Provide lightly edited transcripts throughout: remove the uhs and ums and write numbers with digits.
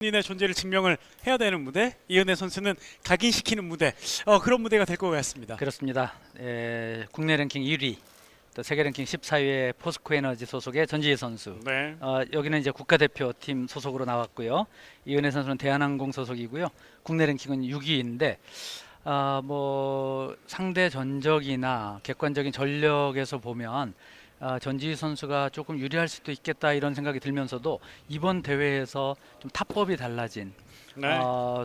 본인의 존재를 증명을 해야 되는 무대, 이은혜 선수는 각인시키는 무대, 그런 무대가 될 것 같습니다. 그렇습니다. 국내 랭킹 1위, 또 세계 랭킹 14위의 포스코 에너지 소속의 전지희 선수. 네. 여기는 이제 국가대표팀 소속으로 나왔고요. 이은혜 선수는 대한항공 소속이고요. 국내 랭킹은 6위인데 뭐 상대 전적이나 객관적인 전력에서 보면 전지희 선수가 조금 유리할 수도 있겠다 이런 생각이 들면서도 이번 대회에서 좀 탑법이 달라진 네.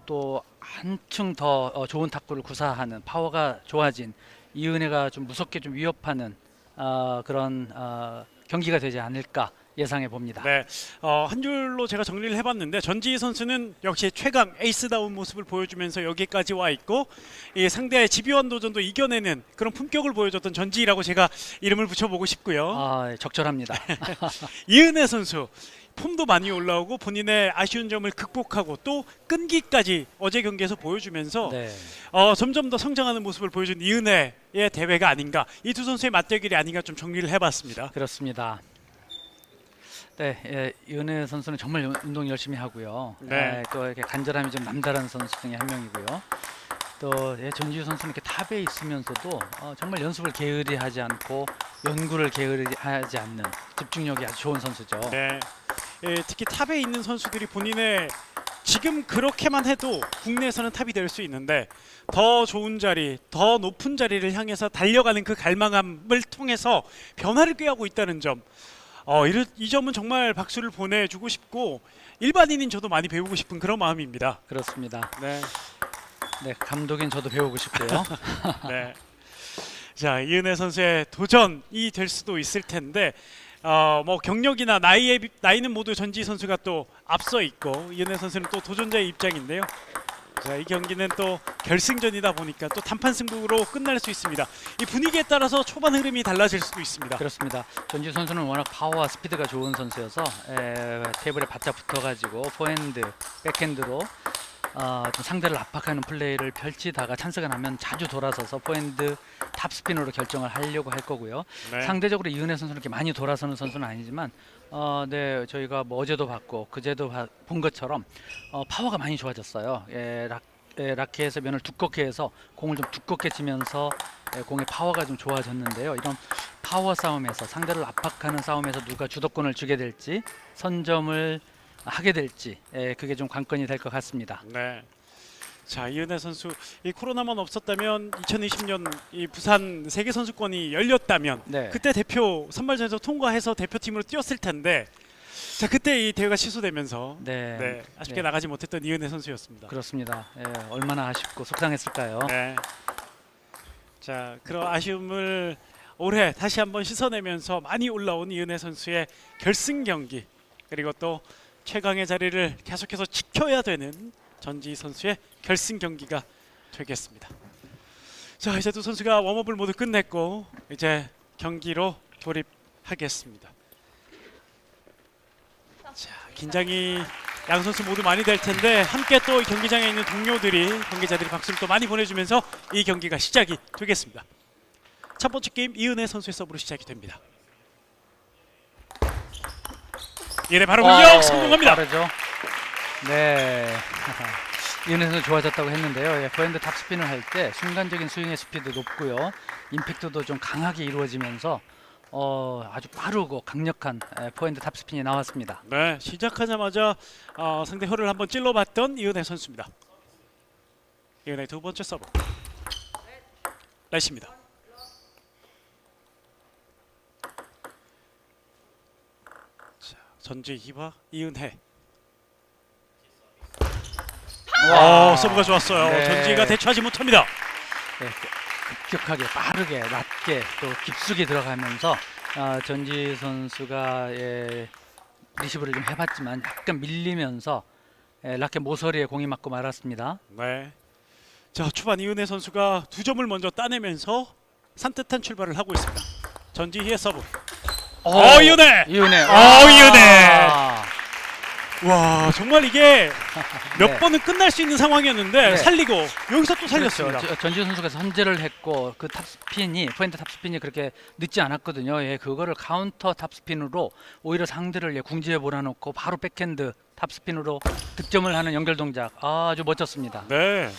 또 한층 더 좋은 탁구를 구사하는 파워가 좋아진 이은혜가 좀 무섭게 좀 위협하는 그런 경기가 되지 않을까 예상해 봅니다. 네. 한 줄로 제가 정리를 해봤는데 전지희 선수는 역시 최강 에이스다운 모습을 보여주면서 여기까지 와 있고 이 상대의 집요한 도전도 이겨내는 그런 품격을 보여줬던 전지희라고 제가 이름을 붙여보고 싶고요. 적절합니다. 이은혜 선수 폼도 많이 올라오고 본인의 아쉬운 점을 극복하고 또 끈기까지 어제 경기에서 보여주면서 네. 점점 더 성장하는 모습을 보여준 이은혜의 대회가 아닌가, 이 두 선수의 맞대결이 아닌가 좀 정리를 해봤습니다. 그렇습니다. 네, 이은혜 선수는 정말 운동 열심히 하고요. 네. 또 이렇게 간절함이 좀 남다른 선수 중에 한 명이고요. 또 전지희 선수는 이렇게 탑에 있으면서도 정말 연습을 게으리하지 않고 연구를 게으리하지 않는 집중력이 아주 좋은 선수죠. 네. 특히 탑에 있는 선수들이 본인의 지금 그렇게만 해도 국내에서는 탑이 될 수 있는데 더 좋은 자리, 더 높은 자리를 향해서 달려가는 그 갈망함을 통해서 변화를 꾀하고 있다는 점, 이 점은 정말 박수를 보내주고 싶고 일반인인 저도 많이 배우고 싶은 그런 마음입니다. 그렇습니다. 네. 네, 감독인 저도 배우고 싶고요. 네. 자, 이은혜 선수의 도전이 될 수도 있을 텐데 뭐 경력이나 나이는 모두 전지희 선수가 또 앞서 있고 이은혜 선수는 또 도전자의 입장인데요. 자, 이 경기는 또 결승전이다 보니까 또 단판 승부로 끝날 수 있습니다. 이 분위기에 따라서 초반 흐름이 달라질 수도 있습니다. 그렇습니다. 전지희 선수는 워낙 파워와 스피드가 좋은 선수여서 테이블에 바짝 붙어가지고 포핸드, 백핸드로 좀 상대를 압박하는 플레이를 펼치다가 찬스가 나면 자주 돌아서서 포핸드 탑스핀으로 결정을 하려고 할 거고요. 네. 상대적으로 이은혜 선수는 이렇게 많이 돌아서는 선수는 아니지만 네, 저희가 뭐 어제도 봤고 그제도 본 것처럼 파워가 많이 좋아졌어요. 라켓에서 면을 두껍게 해서 공을 좀 두껍게 치면서 공의 파워가 좀 좋아졌는데요. 이런 파워 싸움에서 상대를 압박하는 싸움에서 누가 주도권을 주게 될지 선점을 하게 될지 그게 좀 관건이 될 것 같습니다. 네. 자, 이은혜 선수, 이 코로나만 없었다면 2020년 이 부산 세계 선수권이 열렸다면 네. 그때 대표 선발전에서 통과해서 대표팀으로 뛰었을 텐데, 자, 그때 이 대회가 취소되면서 네. 아쉽게 나가지 못했던 이은혜 선수였습니다. 그렇습니다. 얼마나 아쉽고 속상했을까요? 네. 자, 그런 아쉬움을 올해 다시 한번 씻어내면서 많이 올라온 이은혜 선수의 결승 경기, 그리고 또 최강의 자리를 계속해서 지켜야 되는 전지희 선수의 결승 경기가 되겠습니다. 자, 이제 두 선수가 웜업을 모두 끝냈고 이제 경기로 돌입하겠습니다. 자, 긴장이 양 선수 모두 많이 될 텐데 함께 또 경기장에 있는 동료들이, 관계자들이 박수를 또 많이 보내주면서 이 경기가 시작이 되겠습니다. 첫 번째 게임 이은혜 선수의 서브로 시작이 됩니다. 이은혜 바로 공격 성공합니다. 빠르죠. 네. 이은혜 선수 좋아졌다고 했는데요. 포핸드 탑스핀을 할 때 순간적인 스윙의 스피드 높고요. 임팩트도 좀 강하게 이루어지면서 아주 빠르고 강력한 포핸드 탑스핀이 나왔습니다. 네, 시작하자마자 상대 혀를 한번 찔러봤던 이은혜 선수입니다. 이은혜 두 번째 서브. 나이스입니다. 자, 전지희와 이은혜. 서브가 좋았어요. 네. 전지희가 대처하지 못합니다. 네, 급격하게 빠르게 낮게 또 깊숙이 들어가면서 전지희 선수가 리시브를 좀 해봤지만 약간 밀리면서 라켓 모서리에 공이 맞고 말았습니다. 네. 자, 초반 이은혜 선수가 두 점을 먼저 따내면서 산뜻한 출발을 하고 있습니다. 전지희의 서브. 이은혜. 이은혜. 이은혜. 와, 정말 이게 몇 네. 번은 끝날 수 있는 상황이었는데 네. 살리고 여기서 또 살렸습니다. 그렇죠. 전지현 선수가 선제를 했고 그 탑스핀이 포인트 탑스핀이 그렇게 늦지 않았거든요. 그거를 카운터 탑스핀으로 오히려 상대를 궁지에 몰아놓고 바로 백핸드 탑스핀으로 득점을 하는 연결 동작 아주 멋졌습니다. 네.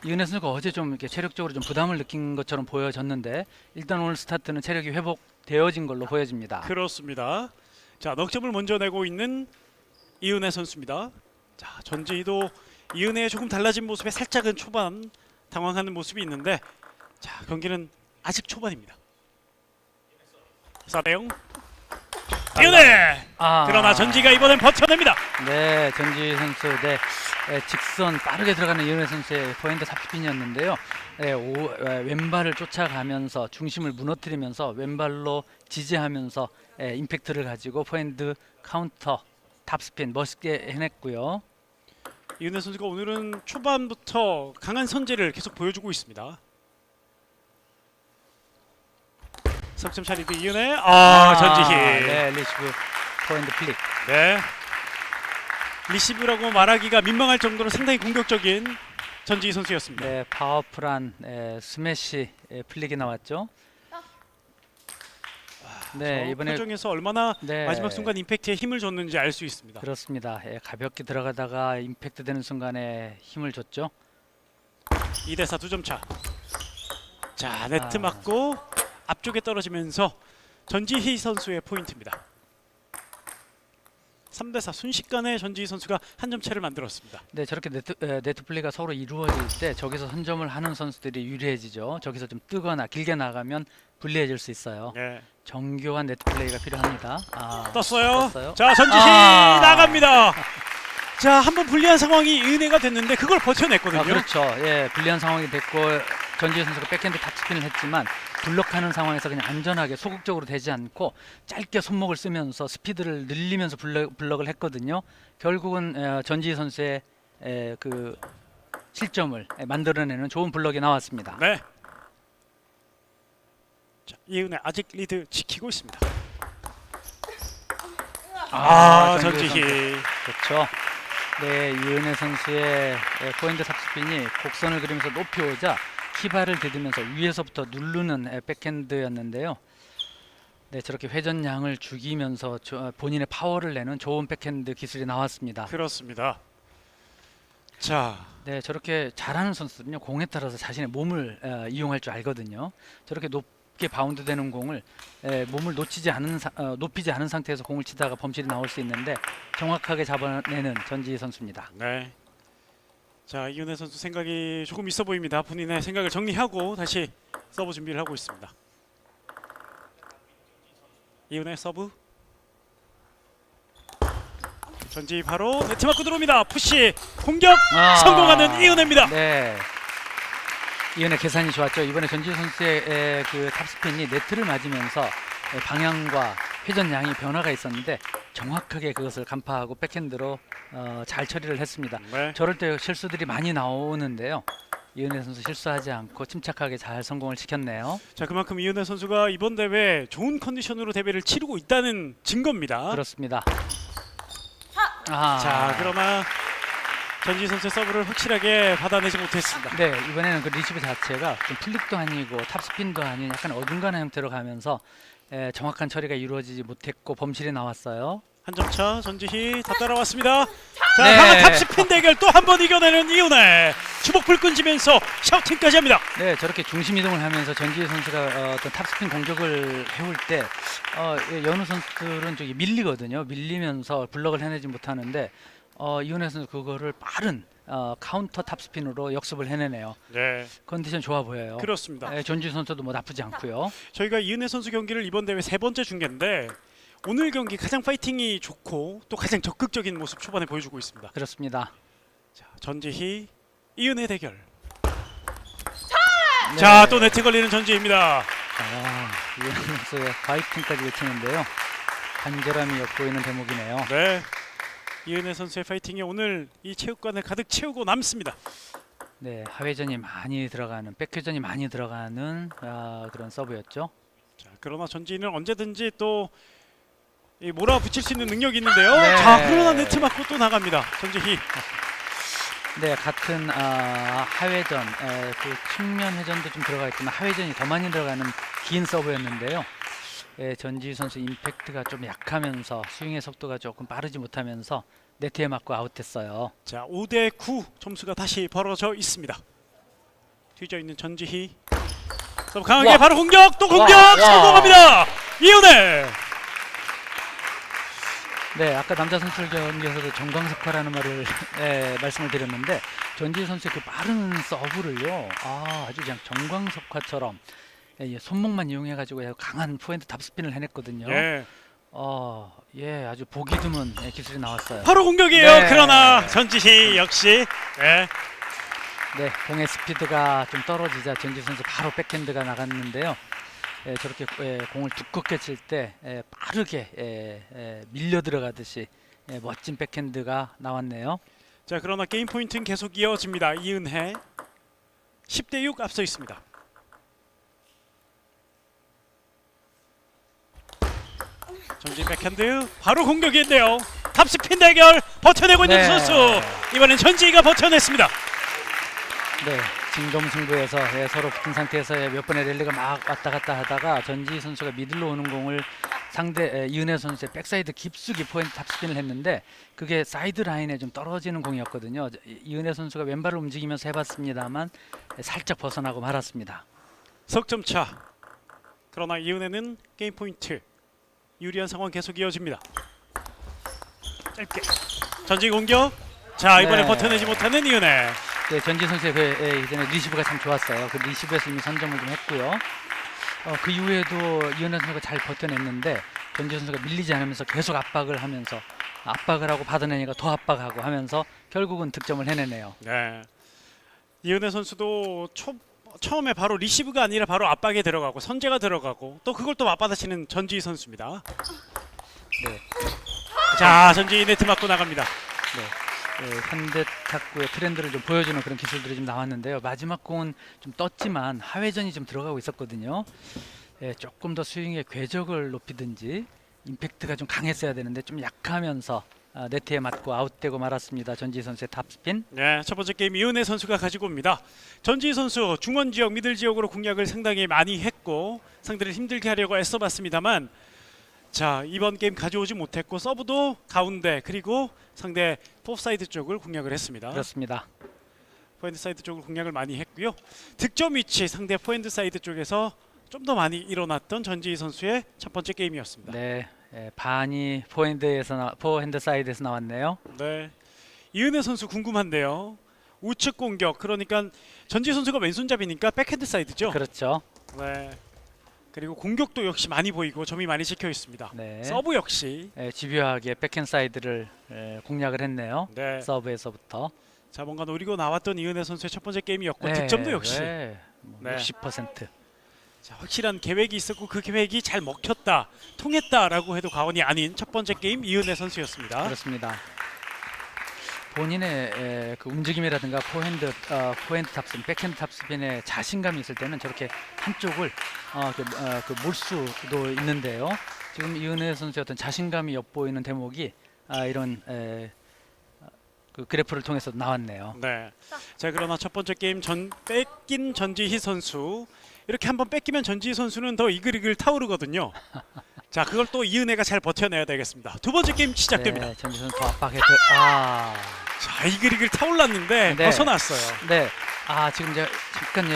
이은혜 선수가 어제 좀 이렇게 체력적으로 좀 부담을 느낀 것처럼 보여졌는데 일단 오늘 스타트는 체력이 회복되어진 걸로 보여집니다. 그렇습니다. 자, 넉점을 먼저 내고 있는 이은혜 선수입니다. 자, 전지희도 이은혜의 조금 달라진 모습에 살짝은 초반 당황하는 모습이 있는데 자, 경기는 아직 초반입니다. 4대0 이은혜! 그러나 전지가 이번엔 버텨냅니다. 네, 전지 선수 직선 빠르게 들어가는 이은혜 선수의 포핸드 탑스핀이었는데요. 왼발을 쫓아가면서 중심을 무너뜨리면서 왼발로 지지하면서 임팩트를 가지고 포핸드 카운터 탑스핀 멋있게 해냈고요. 이은혜 선수가 오늘은 초반부터 강한 선제를 계속 보여주고 있습니다. 석점 차리드 이은혜. 전지희. 네, 리시브 포핸드 플릭. 네. 리시브라고 말하기가 민망할 정도로 상당히 공격적인 전지희 선수였습니다. 네, 파워풀한 스매시 플릭이 나왔죠. 네, 이번에 표정에서 얼마나 네, 마지막 순간 임팩트에 힘을 줬는지 알 수 있습니다. 그렇습니다. 가볍게 들어가다가 임팩트 되는 순간에 힘을 줬죠. 2대4 2점 차. 자, 네트 맞고 앞쪽에 떨어지면서 전지희 선수의 포인트입니다. 3대4 순식간에 전지희 선수가 한 점 차를 만들었습니다. 네, 저렇게 네트 플레이가 서로 이루어질 때 저기서 선점을 하는 선수들이 유리해지죠. 저기서 좀 뜨거나 길게 나가면 불리해질 수 있어요. 네. 정교한 네트 플레이가 필요합니다. 떴어요. 자, 전지희 나갑니다. 자, 한번 불리한 상황이 은혜가 됐는데 그걸 버텨냈거든요. 그렇죠. 예, 불리한 상황이 됐고 전지희 선수가 백핸드 탑스핀을 했지만 블록하는 상황에서 그냥 안전하게 소극적으로 되지 않고 짧게 손목을 쓰면서 스피드를 늘리면서 블럭을 했거든요. 결국은 전지희 선수의 그 실점을 만들어내는 좋은 블럭이 나왔습니다. 네. 자, 이은혜 아직 리드 지키고 있습니다. 전지희. 그렇죠. 네, 이은혜 선수의 포핸드 탑스핀이 곡선을 그리면서 높이 오자 키발을 디디면서 위에서부터 누르는 백핸드였는데요. 네, 저렇게 회전량을 죽이면서 본인의 파워를 내는 좋은 백핸드 기술이 나왔습니다. 그렇습니다. 자, 네, 저렇게 잘하는 선수들은요 공에 따라서 자신의 몸을 이용할 줄 알거든요. 저렇게 높게 바운드되는 공을 몸을 높이지 않은 상태에서 공을 치다가 범실이 나올 수 있는데 정확하게 잡아내는 전지희 선수입니다. 네. 자, 이은혜 선수 생각이 조금 있어 보입니다. 본인의 생각을 정리하고 다시 서브 준비를 하고 있습니다. 이은혜 서브. 전지 바로 네트 맞고 들어옵니다. 푸시 공격 성공하는 이은혜입니다. 네. 이은혜 계산이 좋았죠. 이번에 전지희 선수의 그 탑스핀이 네트를 맞으면서 방향과 회전량이 변화가 있었는데 정확하게 그것을 간파하고 백핸드로 잘 처리를 했습니다. 네. 저럴 때 실수들이 많이 나오는데요. 이은혜 선수 실수하지 않고 침착하게 잘 성공을 시켰네요. 자, 그만큼 이은혜 선수가 이번 대회 좋은 컨디션으로 대회를 치르고 있다는 증거입니다. 그렇습니다. 자, 그러나 전지 선수의 서브를 확실하게 받아내지 못했습니다. 네, 이번에는 그 리시브 자체가 좀 플릭도 아니고 탑스핀도 아닌 약간 어중간한 형태로 가면서 정확한 처리가 이루어지지 못했고 범실이 나왔어요. 한 점 차 전지희 다 따라왔습니다. 자, 네. 강한 탑스핀 대결 또 한 번 이겨내는 이은혜. 주먹 불끈 쥐면서 샤우팅까지 합니다. 네, 저렇게 중심 이동을 하면서 전지희 선수가 어떤 탑스핀 공격을 해올 때 여느 선수들은 저기 밀리거든요. 밀리면서 블럭을 해내지 못하는데 이은혜 선수 그거를 빠른 카운터 탑스핀으로 역습을 해내네요. 네, 컨디션 좋아 보여요. 그렇습니다. 전지희 선수도 뭐 나쁘지 않고요. 저희가 이은혜 선수 경기를 이번 대회 세 번째 중계인데 오늘 경기 가장 파이팅이 좋고 또 가장 적극적인 모습 초반에 보여주고 있습니다. 그렇습니다. 자, 전지희 이은혜 대결. 네. 자, 또 네트 걸리는 전지희입니다. 이은혜 선수의 파이팅까지 외치는데요. 간절함이 엿보이는 대목이네요. 네, 이은혜 선수의 파이팅이 오늘 이 체육관을 가득 채우고 남습니다. 네, 하회전이 많이 들어가는, 백회전이 많이 들어가는 그런 서브였죠. 자, 그러나 전지희는 언제든지 또 이 몰아붙일 수 있는 능력이 있는데요. 네. 자, 그러나 네트 맞고 또 나갑니다. 전지희. 네, 같은 하회전, 그 측면 회전도 좀 들어가 있지만 하회전이 더 많이 들어가는 긴 서브였는데요. 전지희 선수 임팩트가 좀 약하면서 스윙의 속도가 조금 빠르지 못하면서 네트에 맞고 아웃됐어요. 자, 5대9 점수가 다시 벌어져 있습니다. 뒤져 있는 전지희. 서브 강하게 와. 바로 공격, 또 공격 와. 성공합니다. 이은혜. 네, 아까 남자 선수들 경기에서도 정광석화라는 말을 말씀을 드렸는데 전지희 선수의 그 빠른 서브를요, 아주 그냥 정광석화처럼 손목만 이용해가지고 강한 포핸드 탑스핀을 해냈거든요. 예. 아주 보기 드문 기술이 나왔어요. 바로 공격이에요. 네. 그러나 전지희 역시 예. 네, 공의 스피드가 좀 떨어지자 전지희 선수 바로 백핸드가 나갔는데요. 저렇게 공을 두껍게 칠 때 빠르게 밀려 들어가듯이 멋진 백핸드가 나왔네요. 자, 그러나 게임 포인트는 계속 이어집니다. 이은혜 10대6 앞서 있습니다. 전진 백핸드 바로 공격인데요. 탑스핀 대결 버텨내고 있는 네. 선수. 이번엔 전지희가 버텨냈습니다. 네, 진검승부에서 서로 붙은 상태에서 몇 번의 랠리가 막 왔다 갔다 하다가 전지희 선수가 미들로 오는 공을 상대 이은혜 선수의 백사이드 깊숙이 포인트 탑스핀을 했는데 그게 사이드 라인에 좀 떨어지는 공이었거든요. 이은혜 선수가 왼발을 움직이면서 해봤습니다만 살짝 벗어나고 말았습니다. 석점 차. 그러나 이은혜는 게임 포인트 유리한 상황 계속 이어집니다. 짧게 전지 공격. 자, 이번에 네. 버텨내지 못하는 이은혜. 네, 전지 선수의 이전에 리시브가 참 좋았어요. 그 리시브에서 이미 선점을 좀 했고요. 그 이후에도 이은혜 선수가 잘 버텨냈는데 전지 선수가 밀리지 않으면서 계속 압박을 하면서 압박을 하고 받아내니까 더 압박하고 하면서 결국은 득점을 해내네요. 네. 이은혜 선수도 처음에 바로 리시브가 아니라 바로 압박에 들어가고 선제가 들어가고 또 그걸 또 맞받아치는 전지희 선수입니다. 네, 자, 전지희 네트 맞고 나갑니다. 현대 탁구의 트렌드를 좀 보여주는 그런 기술들이 좀 나왔는데요. 마지막 공은 좀 떴지만 하회전이 좀 들어가고 있었거든요. 조금 더 스윙의 궤적을 높이든지 임팩트가 좀 강했어야 되는데 좀 약하면서 네트에 맞고 아웃되고 말았습니다. 전지희 선수의 탑스핀. 네, 첫 번째 게임 이은혜 선수가 가지고 옵니다. 전지희 선수 중원 지역, 미들 지역으로 공략을 상당히 많이 했고 상대를 힘들게 하려고 애써봤습니다만 자, 이번 게임 가져오지 못했고 서브도 가운데 그리고 상대 포사이드 쪽을 공략을 했습니다. 그렇습니다. 포핸드 사이드 쪽을 공략을 많이 했고요. 득점 위치 상대 포핸드 사이드 쪽에서 좀 더 많이 일어났던 전지희 선수의 첫 번째 게임이었습니다. 네, 반이 포핸드 사이드에서 나왔네요. 네. 이은혜 선수 궁금한데요. 우측 공격, 그러니까 전지희 선수가 왼손잡이니까 백핸드 사이드죠. 그렇죠. 네. 그리고 공격도 역시 많이 보이고 점이 많이 찍혀 있습니다. 네. 서브 역시 집요하게 백핸드 사이드를 공략을 했네요. 네. 서브에서부터. 자, 뭔가 노리고 나왔던 이은혜 선수의 첫 번째 게임이었고 득점도 역시 네. 네. 60%. 자, 확실한 계획이 있었고 그 계획이 잘 먹혔다, 통했다라고 해도 과언이 아닌 첫 번째 게임 이은혜 선수였습니다. 그렇습니다. 본인의 그 움직임이라든가 포핸드 탑스핀, 백핸드 탑스핀에 자신감이 있을 때는 저렇게 한쪽을 몰 수도 있는데요. 지금 이은혜 선수의 어떤 자신감이 엿보이는 대목이 이런 그 그래프를 통해서 나왔네요. 네. 자, 그러나 첫 번째 게임 뺏긴 전지희 선수. 이렇게 한번 뺏기면 전지희 선수는 더 이글이글 타오르거든요. 자, 그걸 또 이은혜가 잘 버텨내야 되겠습니다. 두 번째 게임 시작됩니다. 네, 전지 선수 더 압박해서 자, 이글이글 타올랐는데 네. 벗어났어요. 네. 지금 이제 잠깐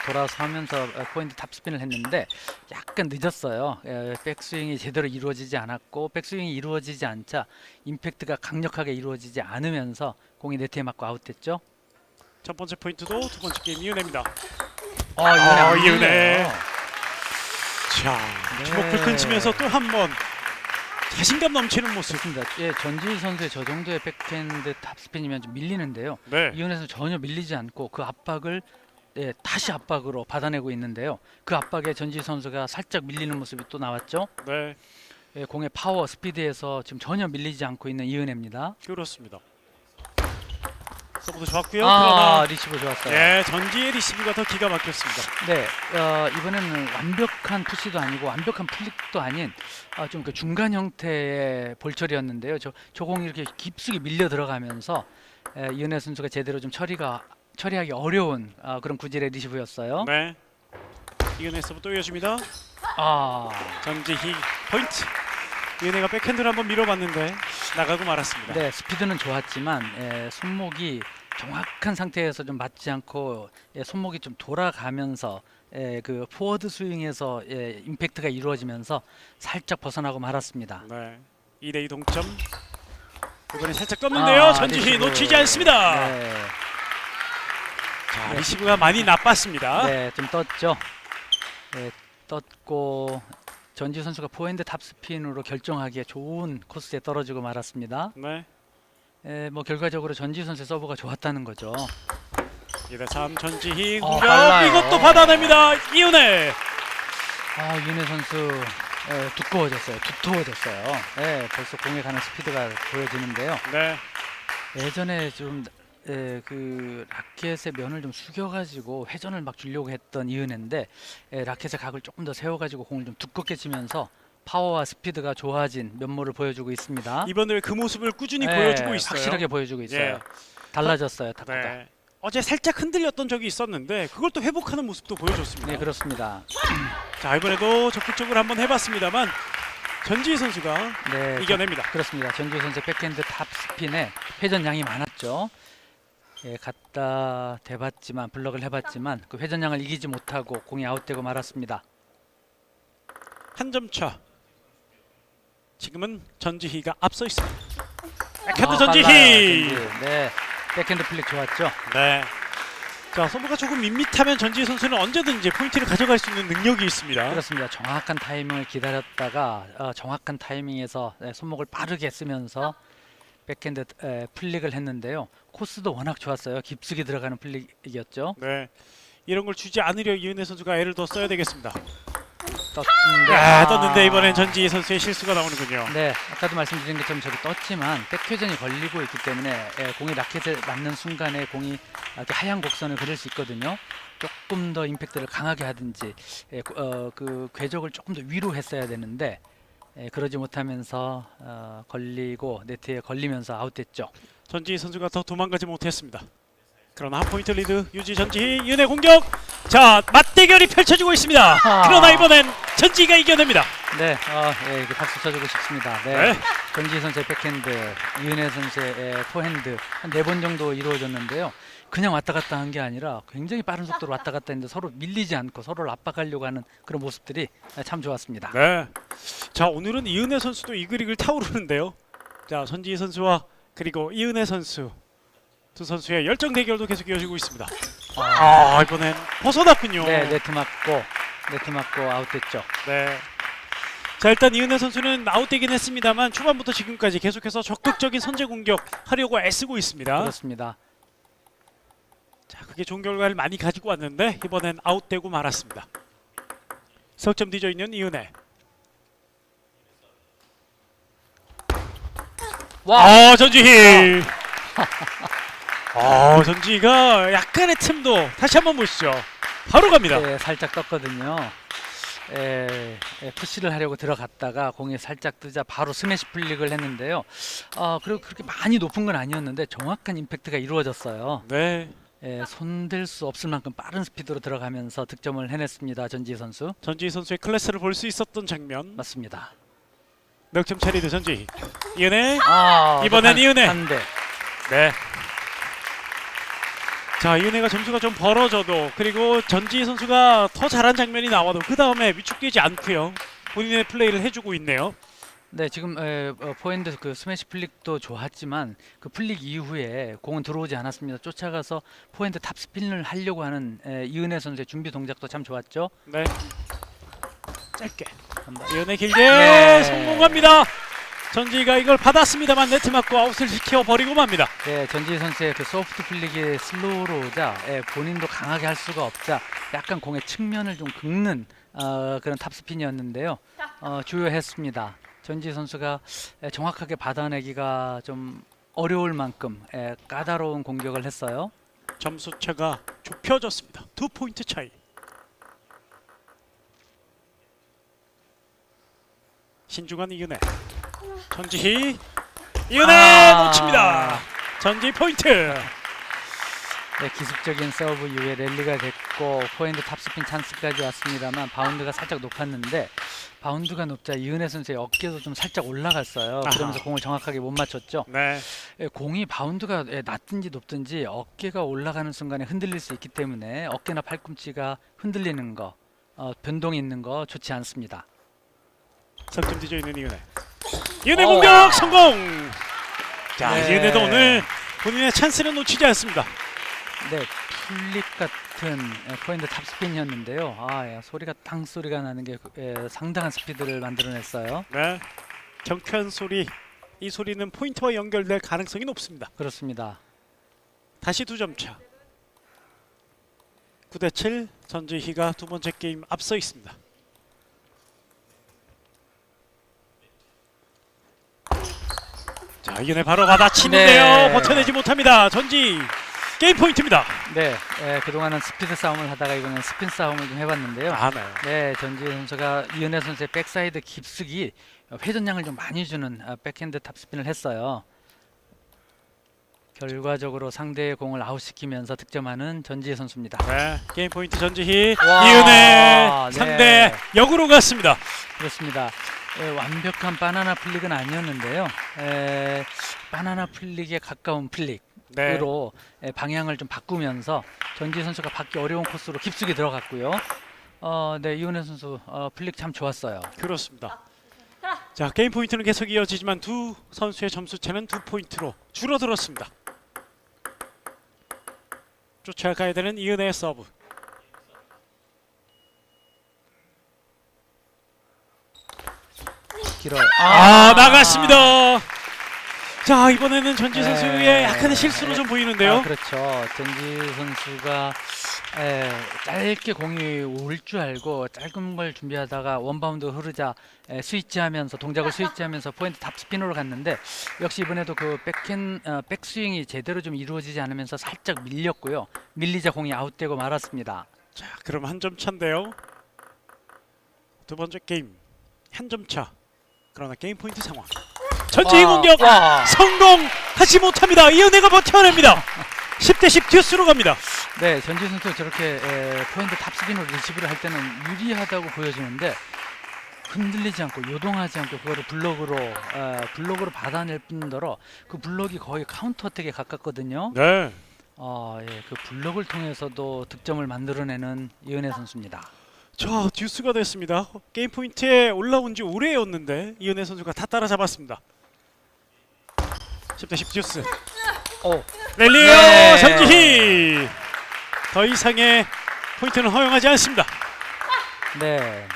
돌아서면서 포인트 탑스핀을 했는데 약간 늦었어요. 백스윙이 제대로 이루어지지 않았고 백스윙이 이루어지지 않자 임팩트가 강력하게 이루어지지 않으면서 공이 네트에 맞고 아웃됐죠. 첫 번째 포인트도 두 번째 게임 이은혜입니다. 이은혜. 자, 네. 주먹 불끈 치면서 또 한 번 자신감 넘치는 모습. 좋습니다. 전지희 선수의 저 정도의 백핸드 탑스핀이면 좀 밀리는데요. 네. 이은혜 선수 전혀 밀리지 않고 그 압박을 다시 압박으로 받아내고 있는데요. 그 압박에 전지희 선수가 살짝 밀리는 모습이 또 나왔죠. 네, 공의 파워, 스피드에서 지금 전혀 밀리지 않고 있는 이은혜입니다. 그렇습니다. 서브도 좋았고요. 그러나 리시브 좋았어요. 네, 전지의 리시브가 더 기가 막혔습니다. 네, 이번에는 완벽한 푸시도 아니고 완벽한 플릭도 아닌 좀 그 중간 형태의 볼처리였는데요. 저 공이 이렇게 깊숙이 밀려 들어가면서 이은혜 선수가 제대로 좀 처리하기 어려운 그런 구질의 리시브였어요. 네. 이은혜 서브 또 이어집니다. 전지희 포인트. 이은혜가 백핸드를 한번 밀어봤는데 나가고 말았습니다. 네, 스피드는 좋았지만 손목이 정확한 상태에서 좀 맞지 않고 손목이 좀 돌아가면서 그 포워드 스윙에서 임팩트가 이루어지면서 살짝 벗어나고 말았습니다. 네. 2대2 동점. 이번에 살짝 떴는데요. 전지희 리시브. 놓치지 않습니다. 네, 자, 리시브가 많이 나빴습니다. 네, 좀 떴죠. 네, 떴고 전지 선수가 포핸드 탑스핀으로 결정하기에 좋은 코스에 떨어지고 말았습니다. 네. 뭐 결과적으로 전지 선수의 서브가 좋았다는 거죠. 2대3 전지희 어, 공격 빨라요. 이것도 받아냅니다. 이은혜. 이은혜 선수 두꺼워졌어요. 두터워졌어요. 벌써 공에 가는 스피드가 보여지는데요. 네. 예전에 좀 그 라켓의 면을 좀 숙여가지고 회전을 막 주려고 했던 이은혜인데 라켓의 각을 조금 더 세워가지고 공을 좀 두껍게 치면서 파워와 스피드가 좋아진 면모를 보여주고 있습니다. 이번에 그 모습을 꾸준히 보여주고 있어요. 확실하게 보여주고 있어요. 예. 달라졌어요, 타구가. 네. 어제 살짝 흔들렸던 적이 있었는데 그걸 또 회복하는 모습도 보여줬습니다. 네, 그렇습니다. 자, 이번에도 적극적으로 한번 해봤습니다만 전지희 선수가 네, 이겨냅니다. 그렇습니다. 전주희 선수의 백핸드 탑 스핀에 회전량이 많았죠. 갖다 대봤지만 블럭을 해봤지만 그 회전량을 이기지 못하고 공이 아웃되고 말았습니다. 한 점 차. 지금은 전지희가 앞서 있습니다. 백핸드 전지희. 빨라요, 전지. 네, 백핸드 플릭 좋았죠. 네. 자, 서브가 조금 밋밋하면 전지희 선수는 언제든지 포인트를 가져갈 수 있는 능력이 있습니다. 그렇습니다. 정확한 타이밍을 기다렸다가 정확한 타이밍에서 손목을 빠르게 쓰면서 백핸드 플릭을 했는데요. 코스도 워낙 좋았어요. 깊숙이 들어가는 플릭이었죠. 네. 이런 걸 주지 않으려 이은혜 선수가 애를 더 써야 되겠습니다. 떴는데, 떴는데 이번엔 전지희 선수의 실수가 나오는군요. 네, 아까도 말씀드린 것처럼 저기 떴지만 백회전이 걸리고 있기 때문에 공이 라켓에 맞는 순간에 공이 이렇게 하얀 곡선을 그릴 수 있거든요. 조금 더 임팩트를 강하게 하든지 그 궤적을 조금 더 위로 했어야 되는데 그러지 못하면서 걸리고 네트에 걸리면서 아웃됐죠. 전지희 선수가 더 도망가지 못했습니다. 그러나 한 포인트 리드 유지 전지희 이은혜 공격. 자, 맞대결이 펼쳐지고 있습니다. 그러나 이번엔 전지희가 이겨냅니다. 네, 이렇게 박수 쳐주고 싶습니다. 네, 네. 전지희 선수의 백핸드, 이은혜 선수의 포핸드 한 4번 정도 이루어졌는데요. 그냥 왔다 갔다 한 게 아니라 굉장히 빠른 속도로 왔다 갔다 했는데 서로 밀리지 않고 서로를 압박하려고 하는 그런 모습들이 참 좋았습니다. 네. 자, 오늘은 이은혜 선수도 이글이글 타오르는데요. 자, 전지희 선수와 그리고 이은혜 선수 두 선수의 열정 대결도 계속 이어지고 있습니다. 이번엔 벗어났군요. 네, 네트 맞고 아웃됐죠. 네. 자, 일단 이은혜 선수는 아웃되긴 했습니다만 초반부터 지금까지 계속해서 적극적인 선제 공격 하려고 애쓰고 있습니다. 그렇습니다. 자, 그게 좋은 결과를 많이 가지고 왔는데 이번엔 아웃되고 말았습니다. 석점 뒤져 있는 이은혜. 와, 전지희. 전지희가 약간의 틈도 다시 한번 보시죠. 바로 갑니다. 네, 살짝 떴거든요. 푸시를 하려고 들어갔다가 공이 살짝 뜨자 바로 스매시 플릭을 했는데요. 그리고 그렇게 많이 높은 건 아니었는데 정확한 임팩트가 이루어졌어요. 네. 손댈 수 없을 만큼 빠른 스피드로 들어가면서 득점을 해냈습니다. 전지희 선수. 전지희 선수의 클래스를 볼 수 있었던 장면. 맞습니다. 넉점 차리드 전지희. 이은혜. 이번엔 이번엔 이은혜. 한 대. 네. 자, 이은혜가 점수가 좀 벌어져도 그리고 전지희 선수가 더 잘한 장면이 나와도 그 다음에 위축되지 않고요. 본인의 플레이를 해주고 있네요. 네, 지금 포핸드 그 스매시 플릭도 좋았지만 그 플릭 이후에 공은 들어오지 않았습니다. 쫓아가서 포핸드 탑스핀을 하려고 하는 이은혜 선수의 준비 동작도 참 좋았죠. 네. 짧게. 한번. 이은혜 길게 네. 성공합니다. 전지희가 이걸 받았습니다만 네트 맞고 아웃을 시켜 버리고 맙니다. 네, 전지희 선수의 그 소프트 플릭이 슬로우로 오자 본인도 강하게 할 수가 없자 약간 공의 측면을 좀 긁는 그런 탑스핀이었는데요. 주요했습니다. 전지희 선수가 정확하게 받아내기가 좀 어려울 만큼 까다로운 공격을 했어요. 점수 차가 좁혀졌습니다. 2포인트 차이. 신중한 이은혜. 전지희. 이은혜 놓칩니다. 전지희 포인트. 네, 기습적인 서브 이후에 랠리가 됐고 왔고 포핸드 탑스핀 찬스까지 왔습니다만 바운드가 살짝 높았는데 바운드가 높자 이은혜 선수의 어깨도 좀 살짝 올라갔어요. 그러면서 아하. 공을 정확하게 못 맞췄죠. 네. 공이 바운드가 낮든지 높든지 어깨가 올라가는 순간에 흔들릴 수 있기 때문에 어깨나 팔꿈치가 흔들리는 거, 변동이 있는 거 좋지 않습니다. 석점 뒤져 있는 이은혜. 이은혜 공격 성공. 자, 네. 이은혜도 오늘 본인의 찬스를 놓치지 않습니다. 네, 플립 같은 포핸드 탑스핀이었는데요. 소리가 땅 소리가 나는 게 상당한 스피드를 만들어냈어요. 네. 경쾌한 소리. 이 소리는 포인트와 연결될 가능성이 높습니다. 그렇습니다. 다시 2점 차. 9대7 전지희가 두 번째 게임 앞서 있습니다. 자, 이은혜 바로 받아치는데요. 네. 버텨내지 못합니다. 전지 게임 포인트입니다. 네, 그동안은 스피드 싸움을 하다가 이번엔 스핀 싸움을 좀 해봤는데요. 아, 네. 네, 전지희 선수가 이은혜 선수의 백사이드 깊숙이 회전량을 좀 많이 주는 백핸드 탑스핀을 했어요. 결과적으로 상대의 공을 아웃시키면서 득점하는 전지희 선수입니다. 네, 게임 포인트 전지희. 와, 이은혜 네. 상대 역으로 갔습니다. 그렇습니다. 완벽한 바나나 플릭은 아니었는데요. 바나나 플릭에 가까운 플릭으로 네. 방향을 좀 바꾸면서 전지희 선수가 받기 어려운 코스로 깊숙이 들어갔고요. 네, 이은혜 선수 플릭 참 좋았어요. 그렇습니다. 자, 게임 포인트는 계속 이어지지만 두 선수의 점수 차는 2포인트로 줄어들었습니다. 쫓아가야 되는 이은혜의 서브. 길어요. 나갔습니다. 자, 이번에는 전지 네. 선수의 약간의 실수로 좀 보이는데요. 그렇죠. 전지 선수가 짧게 공이 올 줄 알고 짧은 걸 준비하다가 원바운드 흐르자 스위치하면서 동작을 스위치하면서 포인트 탑스핀으로 갔는데 역시 이번에도 그 백스윙이 제대로 좀 이루어지지 않으면서 살짝 밀렸고요. 밀리자 공이 아웃되고 말았습니다. 자, 그럼 한 점 차인데요. 두 번째 게임 한 점 차. 그러나 게임 포인트 상황. 전지희 공격 성공하지 못합니다. 이은혜가 버텨냅니다. 10대10 듀스로 갑니다. 네, 전지 선수 저렇게 포핸드 탑스핀으로 리시브를 할 때는 유리하다고 보여지는데 흔들리지 않고 요동하지 않고 그거를 블록으로 받아낼 뿐더러 그 블록이 거의 카운터 어택에 가깝거든요. 네. 그 블록을 통해서도 득점을 만들어내는 이은혜 선수입니다. 자, 듀스가 됐습니다. 게임 포인트에 올라온 지 오래였는데 이은혜 선수가 다 따라잡았습니다. 10대10 듀스. 랠리에요. 네. 전지희. 더 이상의 포인트는 허용하지 않습니다. 네,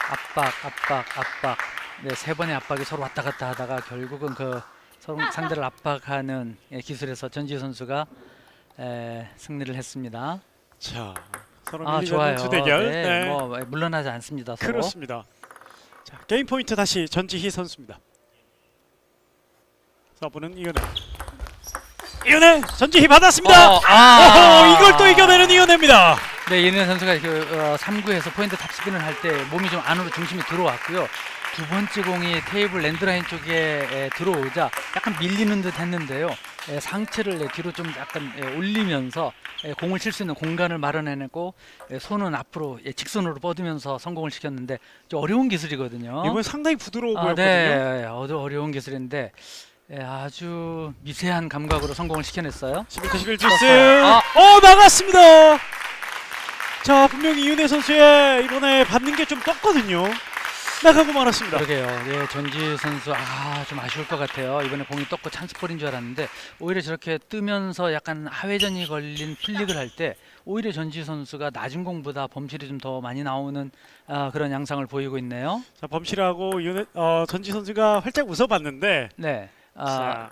압박. 네, 세 번의 압박이 서로 왔다 갔다 하다가 결국은 그 서로 상대를 압박하는 기술에서 전지희 선수가 승리를 했습니다. 자, 서로 밀리지 좋아요. 않는 두 대결. 네, 네. 뭐 물러나지 않습니다. 서로. 그렇습니다. 자, 게임 포인트 다시 전지희 선수입니다. 서브는 이은혜 전지희 받았습니다. 이걸 또 이겨내는 이은혜입니다. 네, 이은혜 선수가 그 3구에서 포인트 탑스핀을 할 때 몸이 좀 안으로 중심이 들어왔고요. 두 번째 공이 테이블 랜드라인 쪽에 들어오자 약간 밀리는 듯 했는데요. 상체를 뒤로 좀 약간 올리면서 공을 칠 수 있는 공간을 마련해내고 손은 앞으로 직선으로 뻗으면서 성공을 시켰는데 좀 어려운 기술이거든요. 이번 상당히 부드러워 보였거든요. 네, 어려운 기술인데 아주 미세한 감각으로 성공을 시켜냈어요. 11대11 듀스. 나갔습니다. 자, 분명히 이은혜 선수의 이번에 받는 게 좀 떴거든요. 나가고 말았습니다. 그러게요. 예, 전지 선수 좀 아쉬울 것 같아요. 이번에 공이 떴고 찬스볼인 줄 알았는데 오히려 저렇게 뜨면서 약간 하회전이 걸린 플릭을 할 때 오히려 전지 선수가 낮은 공보다 범실이 좀 더 많이 나오는 그런 양상을 보이고 있네요. 자, 범실하고 전지 선수가 활짝 웃어봤는데 네. 자.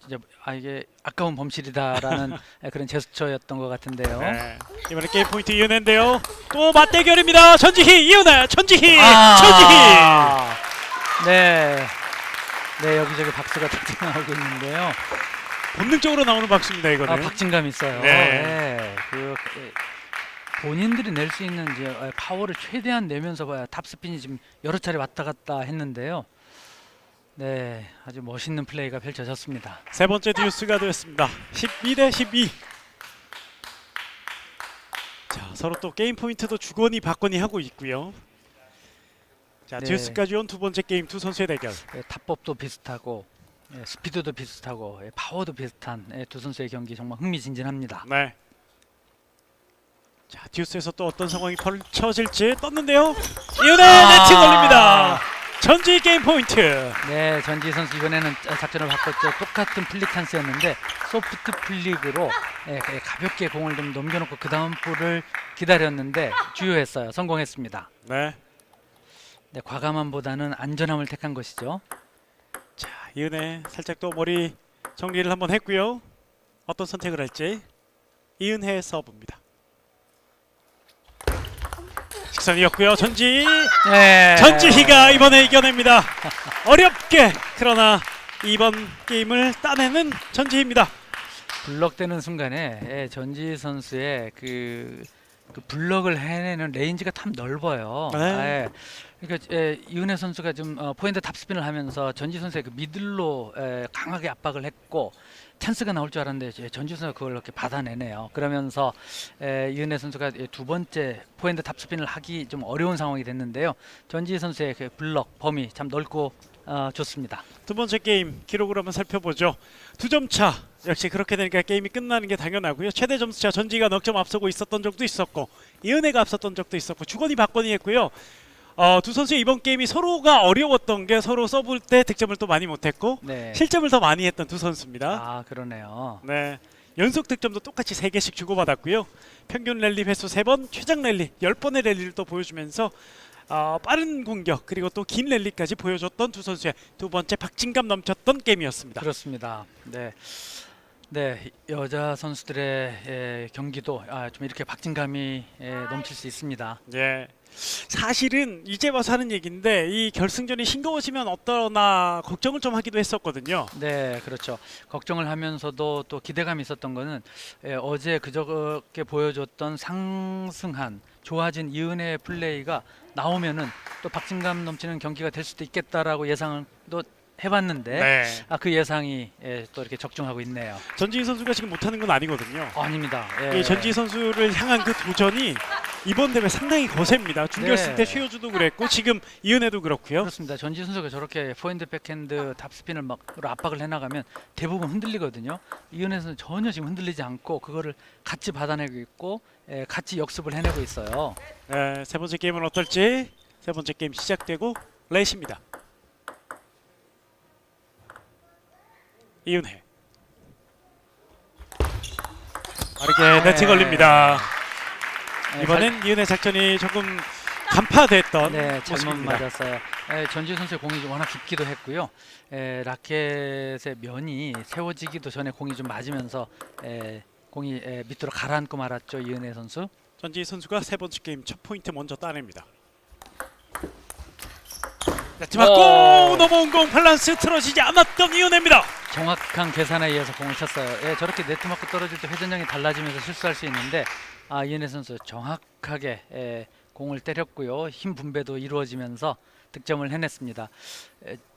진짜 이게 아까운 범실이다라는 그런 제스처였던 것 같은데요. 네. 이번에 게임 포인트 이은혜인데요. 또 맞대결입니다. 전지희, 이은혜, 전지희. 네, 여기저기 박수가 탁탁 나오고 있는데요. 본능적으로 나오는 박수입니다. 이거는. 박진감 있어요. 네. 본인들이 낼 수 있는 이제 파워를 최대한 내면서 탑스핀이 지금 여러 차례 왔다 갔다 했는데요. 네, 아주 멋있는 플레이가 펼쳐졌습니다. 세 번째 듀스가 되었습니다. 12대12. 자, 서로 또 게임 포인트도 주거니 받거니 하고 있고요. 자, 네. 듀스까지 온 두 번째 게임 두 선수의 대결. 탑법도 비슷하고 스피드도 비슷하고 파워도 비슷한 두 선수의 경기 정말 흥미진진합니다. 네. 자, 듀스에서 또 어떤 상황이 펼쳐질지 떴는데요. 이은혜 네트 걸립니다. 전지 게임 포인트. 네, 전지 선수 이번에는 작전을 바꿨죠. 똑같은 플릭 찬스였는데 소프트 플릭으로 가볍게 공을 좀 넘겨놓고 그 다음 볼을 기다렸는데 주요했어요. 성공했습니다. 네. 네, 과감함보다는 안전함을 택한 것이죠. 자, 이은혜 살짝 또 머리 정리를 한번 했고요. 어떤 선택을 할지. 이은혜의 서브입니다. 직선이었고요. 전지. 네. 전지희가 이번에 이겨냅니다. 어렵게. 그러나 이번 게임을 따내는 전지희입니다. 블럭되는 순간에 전지 선수의 그 블럭을 해내는 레인지가 참 넓어요. 네. 그러니까 이은혜 선수가 좀 포인트 탑스핀을 하면서 전지 선수의 그 미들로 강하게 압박을 했고 찬스가 나올 줄 알았는데 전지 선수가 그걸 이렇게 받아내네요. 그러면서 이은혜 선수가 두 번째 포인트 탑스핀을 하기 좀 어려운 상황이 됐는데요. 전지 선수의 그 블럭 범위 참 넓고 좋습니다. 두 번째 게임 기록을 한번 살펴보죠. 2점 차. 역시 그렇게 되니까 게임이 끝나는 게 당연하고요. 최대 점수차 전지가 넉 점 앞서고 있었던 적도 있었고 이은혜가 앞섰던 적도 있었고 주거니 받거니 했고요. 두 선수의 이번 게임이 서로가 어려웠던 게 서로 서브 때 득점을 또 많이 못했고 네. 실점을 더 많이 했던 두 선수입니다. 아, 그러네요. 네, 연속 득점도 똑같이 3개씩 주고받았고요. 평균 랠리 횟수 3번, 최장 랠리 10번의 랠리를 또 보여주면서 빠른 공격 그리고 또 긴 랠리까지 보여줬던 두 선수의 두 번째 박진감 넘쳤던 게임이었습니다. 그렇습니다. 네. 네, 여자 선수들의 경기도 좀 이렇게 박진감이 넘칠 수 있습니다. 예. 사실은 이제 와서 하는 얘기인데 이 결승전이 싱거워지면 어떠나 걱정을 좀 하기도 했었거든요. 네, 그렇죠. 걱정을 하면서도 또 기대감이 있었던 거는 어제 그저께 보여줬던 상승한 좋아진 이은혜의 플레이가 나오면은 또 박진감 넘치는 경기가 될 수도 있겠다라고 예상을 또 해봤는데 네. 그 예상이 또 이렇게 적중하고 있네요. 전지희 선수가 지금 못하는 건 아니거든요. 아닙니다. 이 전지희 선수를 향한 그 도전이 이번 대회 상당히 거셉니다. 준결승 네. 때 최효주도 그랬고 지금 이은혜도 그렇고요. 그렇습니다. 전지 선수가 저렇게 포핸드 백핸드 탑스핀을 막 압박을 해나가면 대부분 흔들리거든요. 이은혜 선수 전혀 지금 흔들리지 않고 그거를 같이 받아내고 있고 같이 역습을 해내고 있어요. 네, 세 번째 게임은 어떨지. 세 번째 게임 시작되고 렛입니다. 이은혜 빠르게 네트 걸립니다. 이번엔 이은혜 작전이 조금 간파됐던 네, 잘못 모습입니다. 맞았어요. 전지 선수의 공이 워낙 깊기도 했고요. 라켓의 면이 세워지기도 전에 공이 좀 맞으면서 공이 밑으로 가라앉고 말았죠. 이은혜 선수. 전지희 선수가 세 번째 게임 첫 포인트 먼저 따냅니다. 네트 맞고 넘어온 공 밸런스 틀어지지 않았던 이은혜입니다. 정확한 계산에 의해서 공을 쳤어요. 저렇게 네트 맞고 떨어질 때 회전량이 달라지면서 실수할 수 있는데 이은혜 선수 정확하게 공을 때렸고요. 힘 분배도 이루어지면서 득점을 해냈습니다.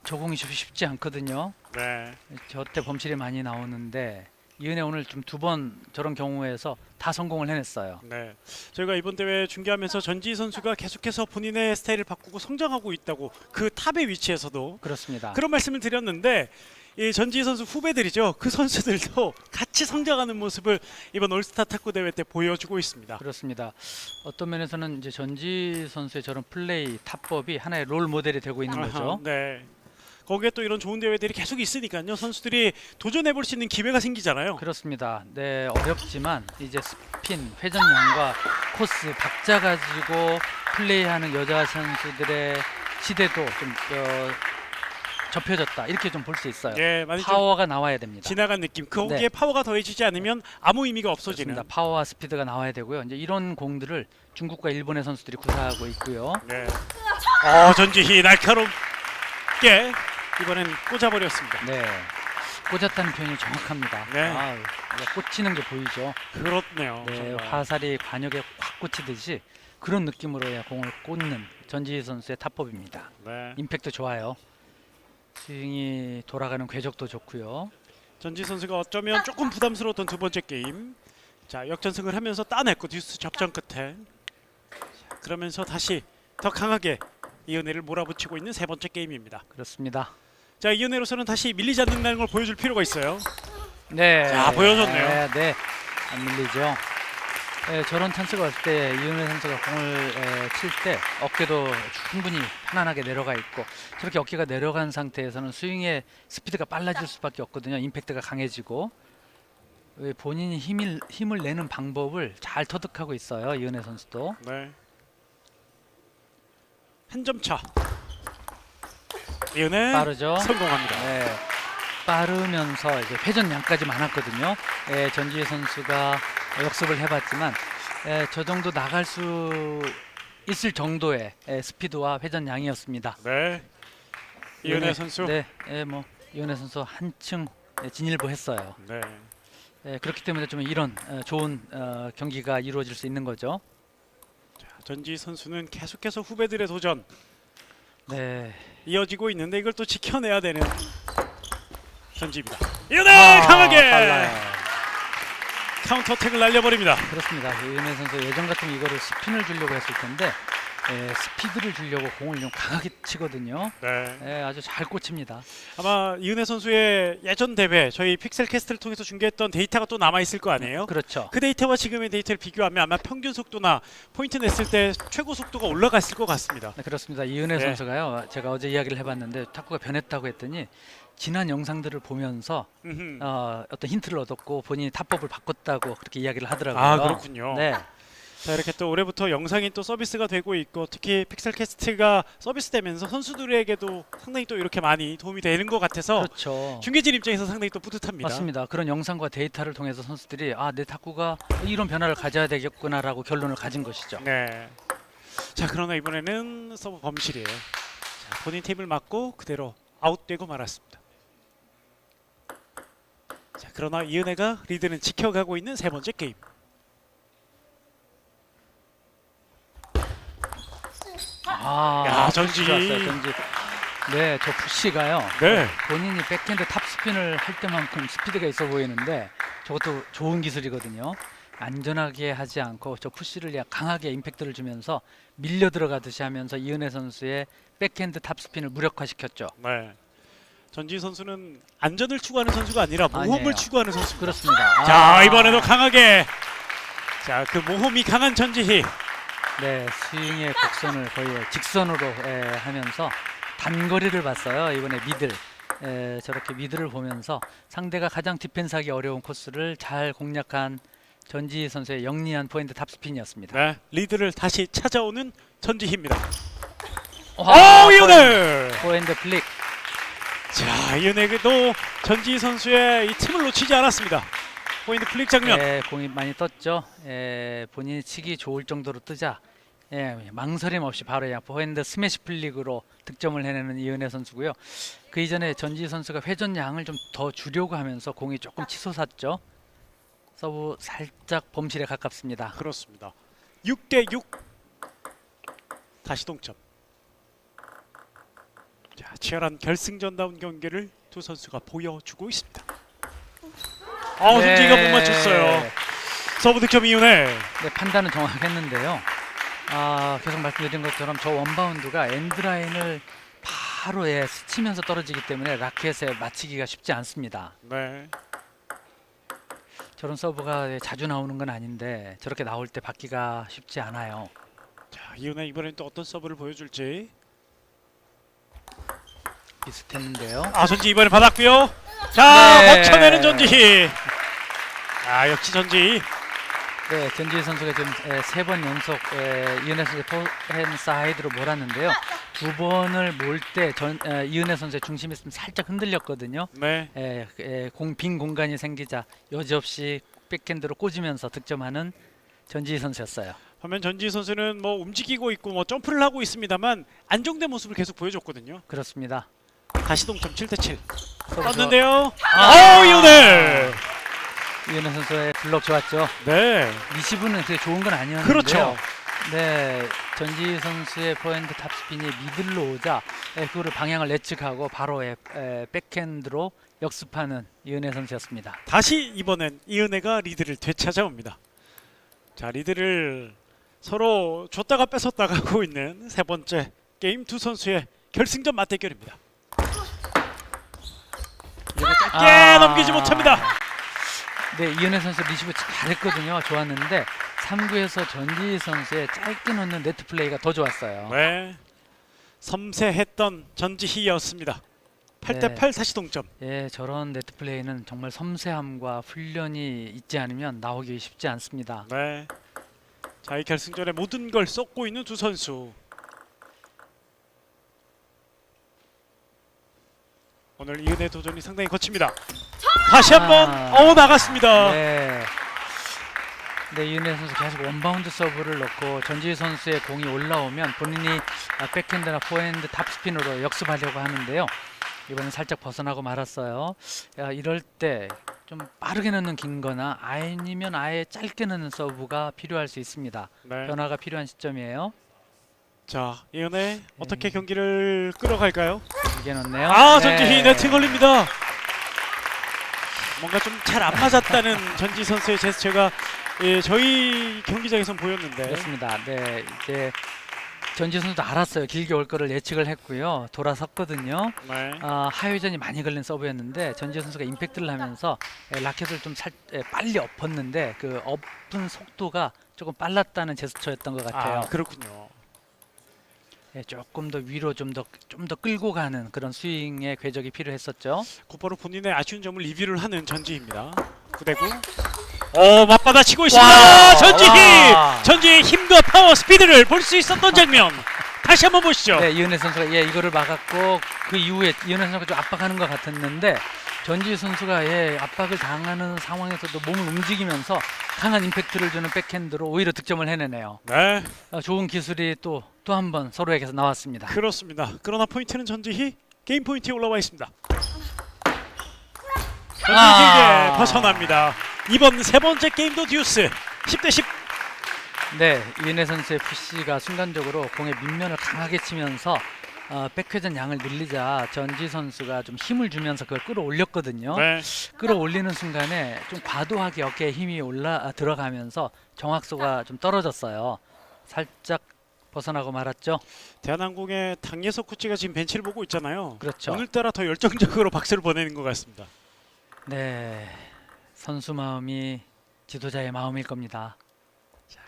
저 공이 쉽지 않거든요. 네. 저때 범실이 많이 나오는데 이은혜 오늘 좀 두 번 저런 경우에서 다 성공을 해냈어요. 네, 저희가 이번 대회 중계하면서 전지희 선수가 계속해서 본인의 스타일을 바꾸고 성장하고 있다고 그 탑의 위치에서도 그렇습니다. 그런 말씀을 드렸는데 이 전지희 선수 후배들이죠. 그 선수들도 같이 성장하는 모습을 이번 올스타 탁구 대회 때 보여주고 있습니다. 그렇습니다. 어떤 면에서는 이제 전지 선수의 저런 플레이 탑법이 하나의 롤 모델이 되고 있는 거죠. 네. 거기에 또 이런 좋은 대회들이 계속 있으니까요. 선수들이 도전해 볼 수 있는 기회가 생기잖아요. 그렇습니다. 네, 어렵지만 이제 스핀, 회전량과 코스, 박자 가지고 플레이하는 여자 선수들의 시대도 좀 접혀졌다. 이렇게 좀 볼 수 있어요. 예, 많이 좀 파워가 나와야 됩니다. 지나간 느낌. 거기에 네. 파워가 더해지지 않으면 아무 의미가 없어지는. 그렇습니다. 파워와 스피드가 나와야 되고요. 이제 이런 공들을 중국과 일본의 선수들이 구사하고 있고요. 네. 전지희 날카롭게 이번엔 꽂아버렸습니다. 네, 꽂았다는 표현이 정확합니다. 네. 꽂히는 게 보이죠. 그렇네요. 네, 정말. 화살이 관역에 확 꽂히듯이 그런 느낌으로 공을 꽂는 전지희 선수의 탑법입니다. 네. 임팩트 좋아요. 스윙이 돌아가는 궤적도 좋고요. 전지 선수가 어쩌면 조금 부담스러웠던 두 번째 게임. 자, 역전승을 하면서 따냈고 듀스 접전 끝에. 자, 그러면서 다시 더 강하게 이은혜를 몰아붙이고 있는 세 번째 게임입니다. 그렇습니다. 자, 이은혜로서는 다시 밀리지 않는다는 걸 보여줄 필요가 있어요. 네. 자, 보여줬네요. 네, 네. 안 밀리죠. 저런 찬스가 왔을 때 이은혜 선수가 공을 칠 때 어깨도 충분히 편안하게 내려가 있고, 저렇게 어깨가 내려간 상태에서는 스윙의 스피드가 빨라질 수밖에 없거든요. 임팩트가 강해지고. 본인이 힘을 내는 방법을 잘 터득하고 있어요. 이은혜 선수도. 네. 한 점 차. 이은혜 빠르죠. 성공합니다. 네. 빠르면서 이제 회전량까지 많았거든요. 전지혜 선수가 역습을 해봤지만 저 정도 나갈 수 있을 정도의 스피드와 회전량이었습니다. 네. 이은혜 선수. 네, 뭐 이은혜 선수 한층 진일보했어요. 네. 그렇기 때문에 좀 이런 좋은 경기가 이루어질 수 있는 거죠. 자, 전지 선수는 계속해서 후배들의 도전 네. 이어지고 있는데 이걸 또 지켜내야 되는 전지입니다. 이은혜 강하게 빨라요. 카운터택을 날려버립니다. 그렇습니다. 이은혜 선수 예전 같으면 이거를 스핀을 주려고 했을 텐데 스피드를 주려고 공을 좀 강하게 치거든요. 네. 아주 잘 꽂힙니다. 아마 이은혜 선수의 예전 대회 저희 픽셀캐스트를 통해서 중계했던 데이터가 또 남아 있을 거 아니에요? 그렇죠. 그 데이터와 지금의 데이터를 비교하면 아마 평균 속도나 포인트 냈을 때 최고 속도가 올라갔을 것 같습니다. 네, 그렇습니다. 이은혜 네. 선수가요. 제가 어제 이야기를 해봤는데 탁구가 변했다고 했더니 지난 영상들을 보면서 어떤 힌트를 얻었고 본인이 타법을 바꿨다고 그렇게 이야기를 하더라고요. 아, 그렇군요. 네. 자, 이렇게 또 올해부터 영상이 또 서비스가 되고 있고 특히 픽셀캐스트가 서비스되면서 선수들에게도 상당히 또 이렇게 많이 도움이 되는 것 같아서 그렇죠. 중계진 입장에서 상당히 또 뿌듯합니다. 맞습니다. 그런 영상과 데이터를 통해서 선수들이 내 탁구가 이런 변화를 가져야 되겠구나라고 결론을 가진 것이죠. 네. 자, 그러나 이번에는 서브 범실이에요. 자, 본인 팁을 맞고 그대로 아웃되고 말았습니다. 자, 그러나 이은혜가 리드는 지켜가고 있는 세 번째 게임. 야, 전지. 좋았어요, 전지. 네, 저 푸시가요. 네. 본인이 백핸드 탑 스핀을 할 때만큼 스피드가 있어 보이는데 저것도 좋은 기술이거든요. 안전하게 하지 않고 저 푸시를 그냥 강하게 임팩트를 주면서 밀려 들어가듯이 하면서 이은혜 선수의 백핸드 탑 스핀을 무력화시켰죠. 네. 전지 선수는 안전을 추구하는 선수가 아니라 모험을 아니에요. 추구하는 선수입니다. 그렇습니다. 자, 이번에도 강하게. 자, 그 모험이 강한 전지희. 네, 스윙의 곡선을 거의 직선으로 하면서 단거리를 봤어요. 이번에 미들. 저렇게 미들을 보면서 상대가 가장 디펜스하기 어려운 코스를 잘 공략한 전지희 선수의 영리한 포핸드 탑스핀이었습니다. 네. 리드를 다시 찾아오는 전지희입니다. 와, 이은혜. 포핸드 플릭. 자, 이은혜도 전지희 선수의 이 틈을 놓치지 않았습니다. 포인트 플릭 장면. 공이 많이 떴죠. 본인이 치기 좋을 정도로 뜨자 망설임 없이 바로 포핸드 스매시 플릭으로 득점을 해내는 이은혜 선수고요. 그 이전에 전지희 선수가 회전량을 좀 더 주려고 하면서 공이 조금 치솟았죠. 서브 살짝 범실에 가깝습니다. 그렇습니다. 6대6 다시 동점. 자, 치열한 결승전다운 경기를 두 선수가 보여주고 있습니다. 전지희가 못 맞췄어요. 서브 득점 이은혜. 네, 판단은 정확했는데요. 계속 말씀드린 것처럼 저 원바운드가 엔드라인을 바로 스치면서 떨어지기 때문에 라켓에 맞히기가 쉽지 않습니다. 네. 저런 서브가 자주 나오는 건 아닌데 저렇게 나올 때 받기가 쉽지 않아요. 자, 이은혜 이번엔 또 어떤 서브를 보여줄지. 비슷했는데요. 전지 이번에 받았고요. 자, 네. 버텨내는 전지희. 역시 전지희. 네, 전지희 선수가 지금 3번 연속 이은혜 선수의 포핸드 사이드로 몰았는데요. 2번을 몰 때 이은혜 선수의 중심이 좀 살짝 흔들렸거든요. 네. 빈 공간이 생기자 여지없이 백핸드로 꽂으면서 득점하는 전지희 선수였어요. 반면 전지희 선수는 뭐 움직이고 있고 뭐 점프를 하고 있습니다만 안정된 모습을 계속 보여줬거든요. 그렇습니다. 다시 동점 7대7. 서브 떴는데요. 아! 이은혜. 이은혜 선수의 블록 좋았죠. 네. 리시브는 되게 좋은 건 아니었는데요. 그렇죠. 네, 전지 선수의 포핸드 탑스핀이 미들로 오자 그거를 방향을 예측하고 바로 백핸드로 역습하는 이은혜 선수였습니다. 다시 이번엔 이은혜가 리드를 되찾아옵니다. 자, 리드를 서로 줬다가 뺏었다가 하고 있는 세 번째 게임 두 선수의 결승전 맞대결입니다. 이은혜 짧게 넘기지 못합니다. 네, 이은혜 선수 리시브 잘했거든요. 좋았는데 3구에서 전지 선수의 짧게 넣는 네트 플레이가 더 좋았어요. 네, 섬세했던 전지희였습니다. 8대8 네. 다시 동점. 예, 저런 네트 플레이는 정말 섬세함과 훈련이 있지 않으면 나오기 쉽지 않습니다. 네, 자, 이 결승전에 모든 걸 쏟고 있는 두 선수. 오늘 이은혜 도전이 상당히 거칩니다. 다시 한번 나갔습니다. 네. 네, 이은혜 선수 계속 원바운드 서브를 넣고 전지희 선수의 공이 올라오면 본인이 백핸드나 포핸드 탑스핀으로 역습하려고 하는데요. 이번엔 살짝 벗어나고 말았어요. 이럴 때 좀 빠르게 넣는 긴 거나 아니면 아예 짧게 넣는 서브가 필요할 수 있습니다. 네. 변화가 필요한 시점이에요. 자, 이은혜 어떻게 경기를 끌어갈까요? 이게 넣네요. 아, 네. 전지희 네트 걸립니다. 뭔가 좀 잘 안 맞았다는 전지 선수의 제스처가 저희 경기장에선 보였는데. 그렇습니다. 네, 이제 전지 선수도 알았어요. 길게 올 거를 예측을 했고요. 돌아섰거든요. 네. 하회전이 많이 걸린 서브였는데 전지 선수가 임팩트를 하면서 라켓을 좀 빨리 엎었는데 그 엎은 속도가 조금 빨랐다는 제스처였던 것 같아요. 아, 그렇군요. 조금 더 위로 좀 더 끌고 가는 그런 스윙의 궤적이 필요했었죠. 곧바로 본인의 아쉬운 점을 리뷰를 하는 전지희입니다. 9대9. 맞받아치고 있습니다. 와, 전지희! 와. 전지희의 힘과 파워, 스피드를 볼 수 있었던 장면. 다시 한번 보시죠. 네, 이은혜 선수가 이거를 막았고 그 이후에 이은혜 선수가 좀 압박하는 것 같았는데 전지 선수가 압박을 당하는 상황에서도 몸을 움직이면서 강한 임팩트를 주는 백핸드로 오히려 득점을 해내네요. 네, 좋은 기술이 또 한 번 서로에게서 나왔습니다. 그렇습니다. 그러나 포인트는 전지희 게임 포인트에 올라와 있습니다. 전지희에게 벗어납니다. 이번 세 번째 게임도 듀스 10대10. 네, 이은혜 선수의 푸시가 순간적으로 공의 밑면을 강하게 치면서 백회전 양을 늘리자 전지 선수가 좀 힘을 주면서 그걸 끌어올렸거든요. 네. 끌어올리는 순간에 좀 과도하게 어깨에 힘이 들어가면서 정확도가 좀 떨어졌어요. 살짝 벗어나고 말았죠. 대한항공의 당예석 코치가 지금 벤치를 보고 있잖아요. 그렇죠. 오늘따라 더 열정적으로 박수를 보내는 것 같습니다. 네, 선수 마음이 지도자의 마음일 겁니다.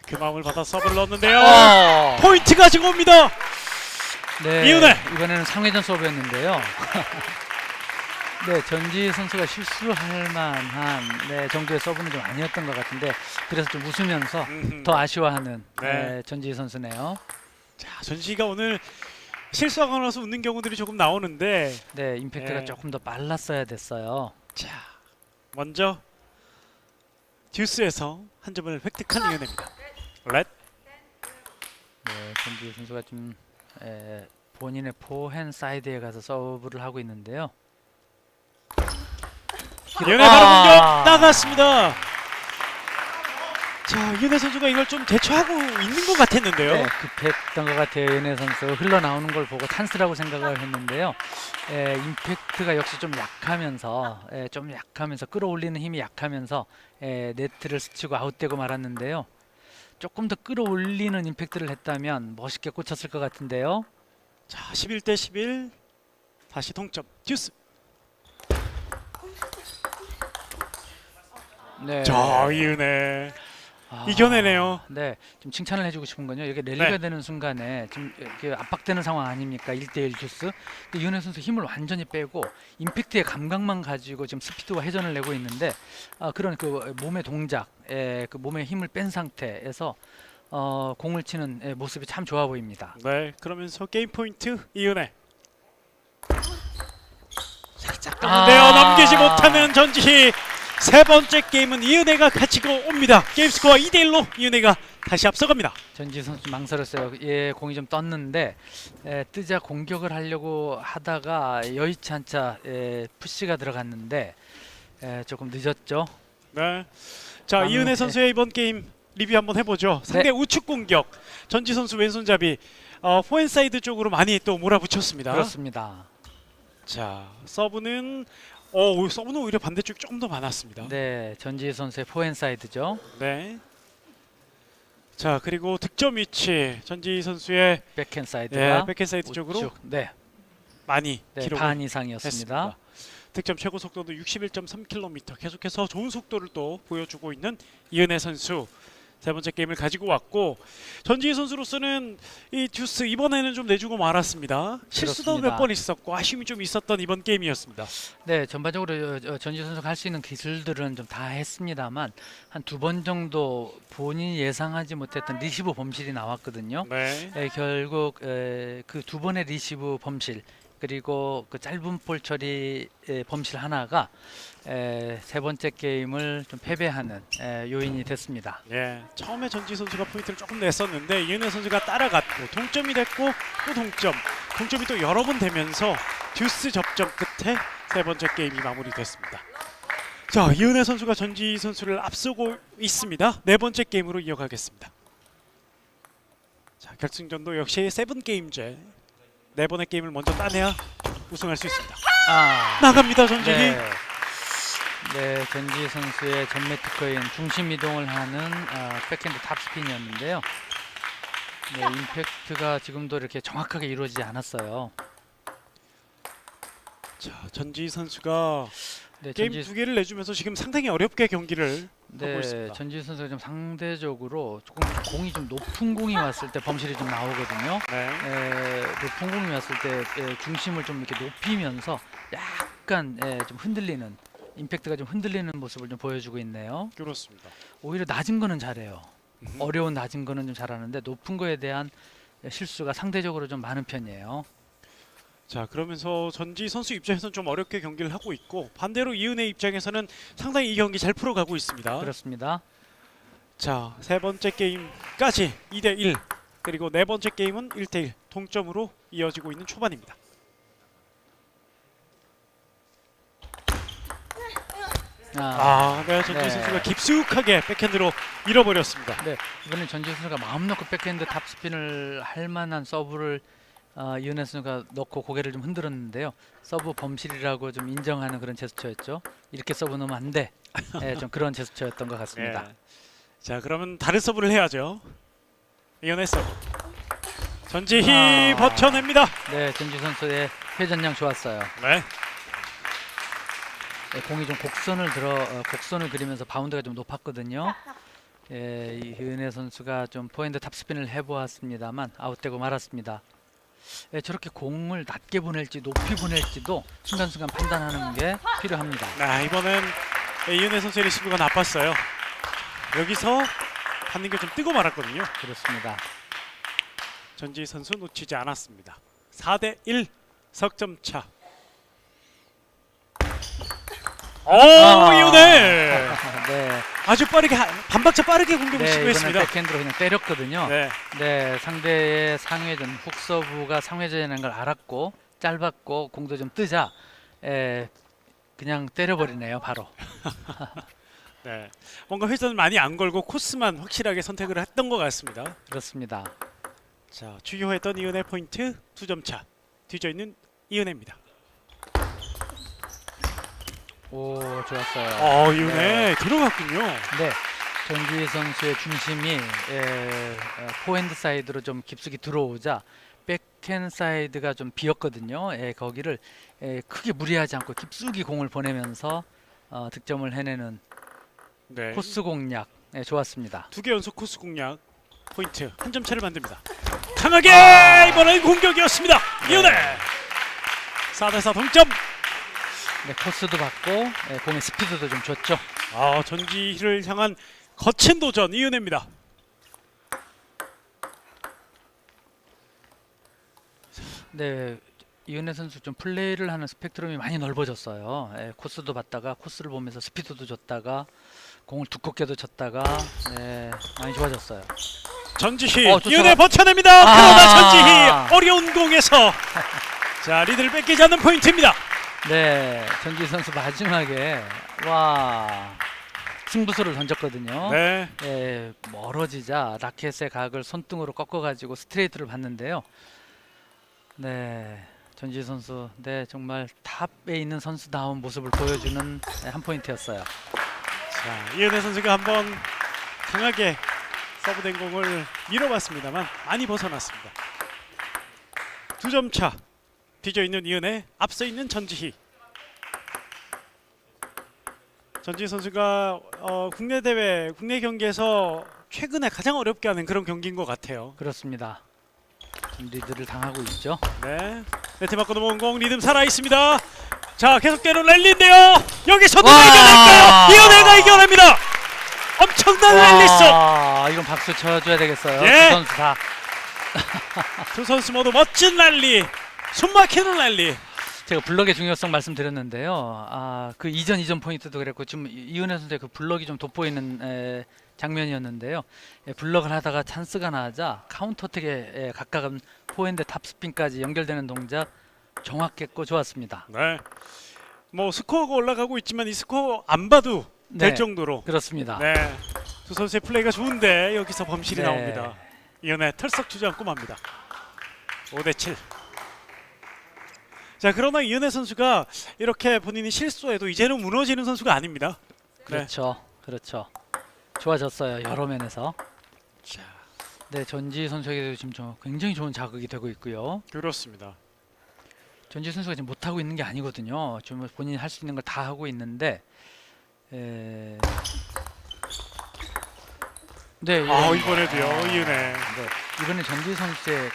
그 마음을 받아 서브를 넣었는데요. 포인트 가지고 옵니다. 네, 이은혜. 이번에는 상회전 서브였는데요. 네, 전지 선수가 실수할 만한 정도의 서브는 좀 아니었던 것 같은데 그래서 좀 웃으면서 더 아쉬워하는 네. 전지 선수네요. 자, 전지희가 오늘 실수하고 나서 웃는 경우들이 조금 나오는데, 네, 임팩트가 네. 조금 더 빨랐어야 됐어요. 자, 먼저 듀스에서 한 점을 획득한 이은혜입니다. 렛. 네, 전지 선수가 좀 본인의 포핸 사이드에 가서 서브를 하고 있는데요. 이은혜 바로 공격 나갔습니다. 자, 이은혜 선수가 이걸 좀 대처하고 있는 것 같았는데요. 네, 급했던 것 같아요. 이은혜 선수 흘러나오는 걸 보고 찬스라고 생각을 했는데요. 임팩트가 역시 좀 약하면서 끌어올리는 힘이 약하면서 네트를 스치고 아웃되고 말았는데요. 조금 더 끌어올리는 임팩트를 했다면 멋있게 꽂혔을 것 같은데요. 자, 11대11 다시 동점 듀스. 네. 자, 이은혜 이겨내네요. 네, 좀 칭찬을 해주고 싶은 건요. 이게 랠리가 네. 되는 순간에 좀 이렇게 압박되는 상황 아닙니까? 1대1 듀스. 근데 이은혜 선수 힘을 완전히 빼고 임팩트의 감각만 가지고 지금 스피드와 회전을 내고 있는데 그런 그 몸의 동작, 그 몸의 힘을 뺀 상태에서 공을 치는 모습이 참 좋아 보입니다. 네, 그러면서 게임 포인트 이은혜. 살짝 아. 떴는데요. 넘기지 못하는 전지희. 세 번째 게임은 이은혜가 가지고 옵니다. 게임 스코어 2대1로 이은혜가 다시 앞서갑니다. 전지 선수 망설였어요. 공이 좀 떴는데 뜨자 공격을 하려고 하다가 여의치 않자 푸시가 들어갔는데 조금 늦었죠. 네. 자, 이은혜 선수의 이번 게임 리뷰 한번 해보죠. 상대 우측 공격 전지 선수 왼손잡이 포핸사이드 쪽으로 많이 또 몰아붙였습니다. 그렇습니다. 자 서브는 서브는 오히려 반대쪽이 조금 더 많았습니다. 네, 전지 선수의 포핸사이드죠. 네. 자 그리고 득점 위치 전지 선수의 백핸 사이드가 백핸 사이드 쪽으로 우측. 네, 많이 네, 기록을 반 이상이었습니다. 했습니다. 득점 최고 속도도 61.3km 계속해서 좋은 속도를 또 보여주고 있는 이은혜 선수. 세 번째 게임을 가지고 왔고 전지희 선수로서는 이 듀스 이번에는 좀 내주고 말았습니다. 실수도 그렇습니다. 몇 번 있었고 아쉬움이 좀 있었던 이번 게임이었습니다. 네, 전반적으로 전지 선수가 할 수 있는 기술들은 좀 다 했습니다만 한 두 번 정도 본인이 예상하지 못했던 리시브 범실이 나왔거든요. 네. 결국 그 두 번의 리시브 범실 그리고 그 짧은 볼 처리 범실 하나가 세 번째 게임을 좀 패배하는 요인이 됐습니다. 예, 처음에 전지 선수가 포인트를 조금 냈었는데 이은혜 선수가 따라갔고 동점이 됐고 또 동점이 또 여러 번 되면서 듀스 접전 끝에 세 번째 게임이 마무리됐습니다. 자, 이은혜 선수가 전지 선수를 앞서고 있습니다. 네 번째 게임으로 이어가겠습니다. 자, 결승전도 역시 세븐 게임제 네 번의 게임을 먼저 따내야 우승할 수 있습니다. 나갑니다, 전지희. 네, 전지 선수의 전매 특허인 중심 이동을 하는 백핸드 탑스핀이었는데요. 네, 임팩트가 지금도 이렇게 정확하게 이루어지지 않았어요. 자, 전지희 선수가 네, 게임 두 개를 내주면서 지금 상당히 어렵게 경기를 하고 있습니다. 전지 선수가 좀 상대적으로 조금 공이 좀 높은 공이 왔을 때 범실이 좀 나오거든요. 네. 높은 공이 왔을 때 중심을 좀 이렇게 높이면서 약간 좀 흔들리는 임팩트가 좀 흔들리는 모습을 좀 보여주고 있네요. 그렇습니다. 오히려 낮은 거는 잘해요. 어려운 낮은 거는 좀 잘하는데 높은 거에 대한 실수가 상대적으로 좀 많은 편이에요. 자, 그러면서 전지 선수 입장에서는 좀 어렵게 경기를 하고 있고 반대로 이은혜 입장에서는 상당히 이 경기 잘 풀어가고 있습니다. 그렇습니다. 자, 세 번째 게임까지 2대1 그리고 네 번째 게임은 1대1 동점으로 이어지고 있는 초반입니다. 네, 전지 네. 선수가 깊숙하게 백핸드로 잃어버렸습니다. 네, 이번엔 전지 선수가 마음 놓고 백핸드 탑스핀을 할 만한 서브를 이은혜 선수가 넣고 고개를 좀 흔들었는데요. 서브 범실이라고 좀 인정하는 그런 제스처였죠. 이렇게 서브 넣으면 안 돼. 좀 그런 제스처였던 것 같습니다. 네. 자, 그러면 다른 서브를 해야죠. 이은혜 서브. 전지희 버텨냅니다. 네, 전지 선수의 회전량 좋았어요. 네. 공이 좀 곡선을 그리면서 바운드가 좀 높았거든요. 이은혜 선수가 좀 포핸드 탑스핀을 해보았습니다만 아웃되고 말았습니다. 저렇게 공을 낮게 보낼지 높이 보낼지도 순간순간 판단하는 게 필요합니다. 이번엔 이은혜 선수의 리시브가 나빴어요. 여기서 받는 게 좀 뜨고 말았거든요. 그렇습니다. 전지희 선수 놓치지 않았습니다. 4대1 석점 차. 이은혜 네, 아주 빠르게 반박자 빠르게 공격을 이번엔 시도했습니다. 백핸드로 그냥 때렸거든요. 네, 상대의 상회전 훅 서브가 상회전이라는 걸 알았고 짧았고 공도 좀 뜨자 그냥 때려버리네요, 바로. 네, 뭔가 회전을 많이 안 걸고 코스만 확실하게 선택을 했던 것 같습니다. 그렇습니다. 자, 주요했던 이은혜 포인트 2점 차. 뒤져 있는 이은혜입니다. 오, 좋았어요. 이은혜 들어갔군요. 네, 전지희 선수의 중심이 포핸드 사이드로 좀 깊숙이 들어오자 백핸드 사이드가 좀 비었거든요. 거기를 크게 무리하지 않고 깊숙이 공을 보내면서 득점을 해내는 네. 코스 공략 좋았습니다. 두 개 연속 코스 공략 포인트 한 점 차를 만듭니다. 강하게 이번엔 공격이었습니다. 이은혜 4대4 동점. 네, 코스도 받고 공의 스피드도 좀 줬죠. 전지희를 향한 거친 도전 이은혜입니다. 네, 이은혜 선수 좀 플레이를 하는 스펙트럼이 많이 넓어졌어요. 코스도 받다가 코스를 보면서 스피드도 줬다가 공을 두껍게도 쳤다가 많이 좋아졌어요. 전지희 쫓아가- 이은혜 버텨냅니다. 그러나 전지희 어려운 공에서 자 리드를 뺏기지 않는 포인트입니다. 네, 전지 선수 마지막에 승부수를 던졌거든요. 네. 예, 멀어지자 라켓의 각을 손등으로 꺾어가지고 스트레이트를 봤는데요. 네, 전지 선수, 네 정말 탑에 있는 선수다운 모습을 보여주는 한 포인트였어요. 자, 이은혜 선수가 한번 강하게 서브된 공을 밀어봤습니다만 많이 벗어났습니다. 2점 차 뒤져 있는 이은혜, 앞서 있는 전지희. 전지희 선수가 국내 대회, 국내 경기에서 최근에 가장 어렵게 하는 그런 경기인 것 같아요. 그렇습니다. 좀 리드를 당하고 있죠. 네, 네트 맞고 넘어온 공 리듬 살아 있습니다. 자, 계속되는 랠리인데요. 여기서도 와! 이겨낼까요? 이은혜가 이겨냅니다. 엄청난 랠리송. 와, 이건 박수 쳐줘야 되겠어요. 예. 두 선수 다. 두 선수 모두 멋진 랠리, 숨막히는 랠리. 제가 블럭의 중요성 말씀드렸는데요. 그 이전 포인트도 그랬고 지금 이은혜 선수의 그 블럭이 좀 돋보이는 장면이었는데요. 블럭을 하다가 찬스가 나자 카운터택에 가까운 포핸드 탑스핀까지 연결되는 동작 정확했고 좋았습니다. 네. 뭐 스코어가 올라가고 있지만 이 스코어 안 봐도 될 네, 정도로. 그렇습니다. 네. 두 선수의 플레이가 좋은데 여기서 범실이 네. 나옵니다. 이은혜 털썩 주저앉고 맙니다. 5대7. 자, 그러나 이은혜 선수가 이렇게 본인이 실수해도 이제는 무너지는 선수가 아닙니다. 네. 그렇죠. 그렇죠. 좋아졌어요. 여러 면에서. 자, 네, 전지 선수에게도 지금 굉장히 좋은 자극이 되고 있고요. 그렇습니다. 전지 선수가 지금 못하고 있는 게 아니거든요. 좀 본인이 할 수 있는 걸 다 하고 있는데 네, 이번에도요, 이은혜. 네, 이번에 전지 선수의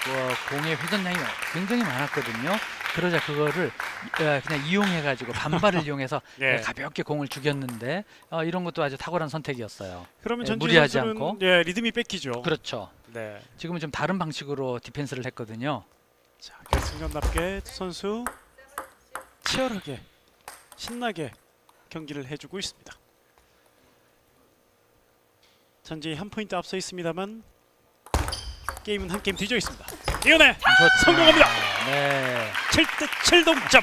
공의 회전량이 굉장히 많았거든요. 그러자 그거를 그냥 이용해가지고 반발을 이용해서 예. 가볍게 공을 죽였는데 이런 것도 아주 탁월한 선택이었어요. 그러면 네, 전지 무리하지 선수는 않고. 예, 리듬이 뺏기죠. 그렇죠. 네. 지금은 좀 다른 방식으로 디펜스를 했거든요. 자, 결승전답게 두 선수 치열하게 신나게 경기를 해주고 있습니다. 전지 한 포인트 앞서 있습니다만 게임은 한 게임 뒤져 있습니다. 이은혜 성공합니다. 네. 7대7 동점.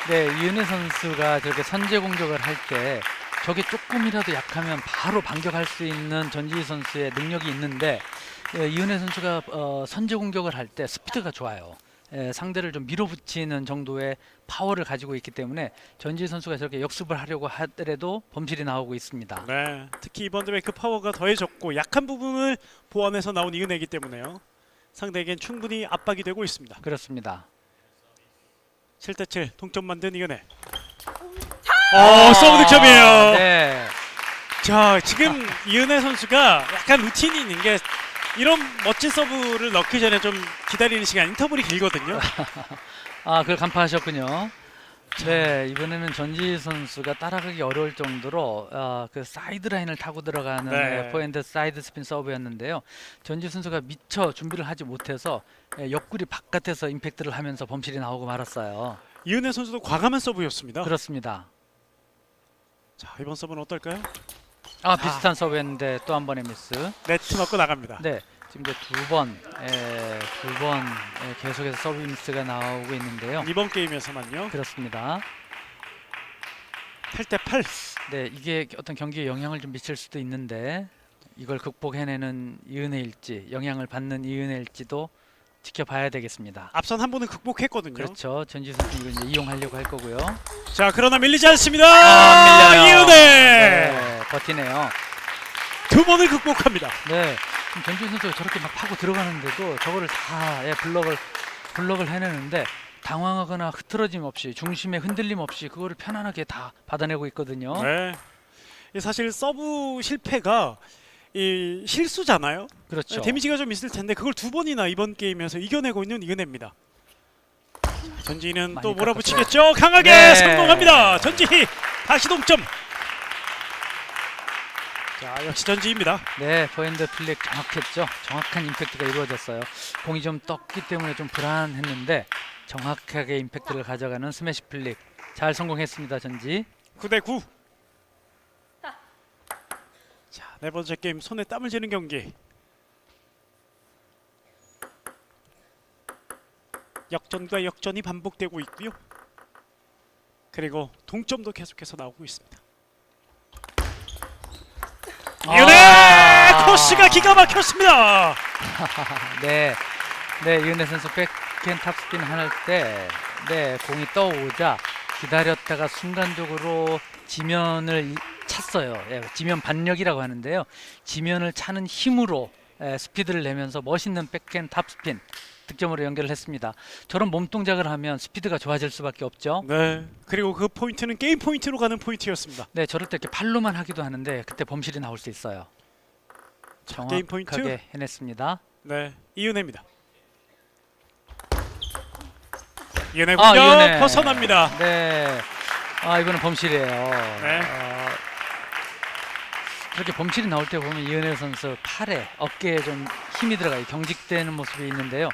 네, 이은혜 선수가 저렇게 선제 공격을 할 때 저게 조금이라도 약하면 바로 반격할 수 있는 전지희 선수의 능력이 있는데 이은혜 선수가 선제 공격을 할 때 스피드가 좋아요. 상대를 좀 밀어붙이는 정도의 파워를 가지고 있기 때문에 전지희 선수가 저렇게 역습을 하려고 하더라도 범실이 나오고 있습니다. 네, 특히 이번 대회 그 파워가 더해졌고 약한 부분을 보완해서 나온 이은혜이기 때문에요. 상대에겐 충분히 압박이 되고 있습니다. 그렇습니다. 7대7 동점 만든 이은혜. 서브 득점이에요. 네. 자, 지금 이은혜 선수가 약간 루틴이 있는 게 이런 멋진 서브를 넣기 전에 좀 기다리는 시간, 인터벌이 길거든요. 그걸 간파하셨군요. 네, 이번에는 전지희 선수가 따라가기 어려울 정도로 그 사이드 라인을 타고 들어가는 네. 포핸드 사이드 스핀 서브였는데요. 전지희 선수가 미처 준비를 하지 못해서 옆구리 바깥에서 임팩트를 하면서 범실이 나오고 말았어요. 이은혜 선수도 과감한 서브였습니다. 그렇습니다. 자, 이번 서브는 어떨까요? 비슷한 서브였는데 또 한 번의 미스. 네트 맞고 나갑니다. 네, 지금 이제 두 번 계속해서 서브 미스가 나오고 있는데요. 이번 게임에서만요. 그렇습니다. 8대8. 네, 이게 어떤 경기에 영향을 좀 미칠 수도 있는데 이걸 극복해내는 이은혜일지 영향을 받는 이은혜일지도 지켜봐야 되겠습니다. 앞선 한 번은 극복했거든요. 그렇죠. 전지 선수 이걸 이제 이용하려고 할 거고요. 자, 그러나 밀리지 않습니다. 밀려요. 이은혜 네, 버티네요. 두 번을 극복합니다. 네, 지금 전지 선수가 저렇게 막 파고 들어가는데도 저거를 다 블럭을 해내는데 당황하거나 흐트러짐 없이 중심에 흔들림 없이 그거를 편안하게 다 받아내고 있거든요. 네. 이 사실 서브 실패가 이 실수잖아요. 그렇죠. 데미지가 좀 있을 텐데 그걸 두 번이나 이번 게임에서 이겨내고 있는 이은혜입니다. 전지희는 많이 또 몰아붙이겠죠. 강하게 네. 성공합니다. 전지희 다시 동점. 자, 역시 전지희입니다. 네, 포핸드 플릭 정확했죠. 정확한 임팩트가 이루어졌어요. 공이 좀 떴기 때문에 좀 불안했는데 정확하게 임팩트를 가져가는 스매시 플릭 잘 성공했습니다. 전지. 9대9. 자, 네 번째 게임 손에 땀을 쥐는 경기. 역전과 역전이 반복되고 있고요. 그리고 동점도 계속해서 나오고 있습니다. 선수가 기가 막혔습니다. 네, 네 이은혜 선수 백핸드 탑스핀 할 때, 네 공이 떠오자 기다렸다가 순간적으로 지면을 찼어요. 예, 지면 반력이라고 하는데요. 지면을 차는 힘으로 스피드를 내면서 멋있는 백핸드 탑스핀 득점으로 연결을 했습니다. 저런 몸 동작을 하면 스피드가 좋아질 수밖에 없죠. 네. 그리고 그 포인트는 게임 포인트로 가는 포인트였습니다. 네, 저럴 때 이렇게 팔로만 하기도 하는데 그때 범실이 나올 수 있어요. 게임 포인트. 정확하게 해냈습니다. 네, 이은혜입니다. 이은혜 공격 이은혜. 벗어납니다. 네, 이거는 범실이에요. 네. 그렇게 범실이 나올 때 보면 이은혜 선수 팔에 어깨에 좀 힘이 들어가요. 경직되는 모습이 있는데요.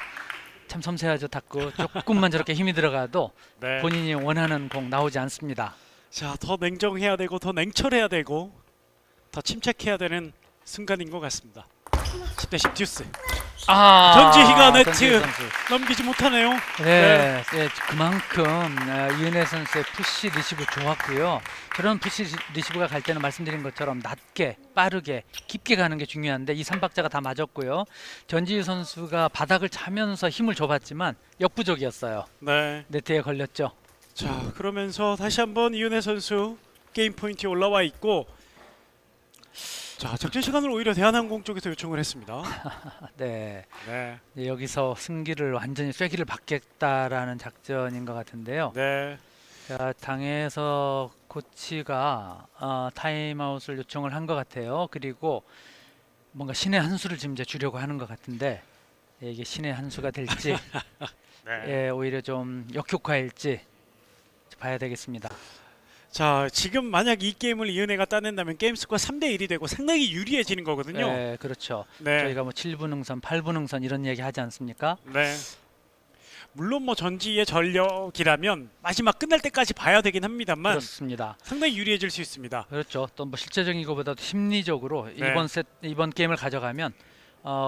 참 섬세하죠. 탁구 조금만 저렇게 힘이 들어가도 네. 본인이 원하는 공 나오지 않습니다. 자, 더 냉정해야 되고 더 냉철해야 되고 더 침착해야 되는 순간인 것 같습니다. 10대 10 듀스. 전지희가 네트. 전지희 선수. 넘기지 못하네요. 네, 네, 그만큼 이은혜 선수의 푸시 리시브 좋았고요. 저런 푸시 리시브가 갈 때는 말씀드린 것처럼 낮게, 빠르게, 깊게 가는 게 중요한데 이 3박자가 다 맞았고요. 전지희 선수가 바닥을 차면서 힘을 줘봤지만 역부족이었어요. 네. 네트에 걸렸죠. 자, 그러면서 다시 한번 이은혜 선수 게임 포인트에 올라와 있고, 자, 적재 시간을 오히려 대한항공 쪽에서 요청을 했습니다. 네, 네. 여기서 승기를 완전히 쐐기를 받겠다라는 작전인 것 같은데요. 네. 자, 당에서 코치가 타임아웃을 요청을 한 것 같아요. 그리고 뭔가 신의 한 수를 지금 이제 주려고 하는 것 같은데 이게 신의 한 수가 될지 네. 예, 오히려 좀 역효과일지 봐야 되겠습니다. 자, 지금 만약 이 게임을 이은혜가 따낸다면 게임 스코어 3대 1이 되고 상당히 유리해지는 거거든요. 네, 그렇죠. 네. 저희가 뭐 7분응선, 8분응선 이런 얘기 하지 않습니까? 네. 물론 뭐 전지의 전력이라면 마지막 끝날 때까지 봐야 되긴 합니다만 그렇습니다. 상당히 유리해질 수 있습니다. 그렇죠. 또 뭐 실제적인 것보다도 심리적으로 네. 이번 게임을 가져가면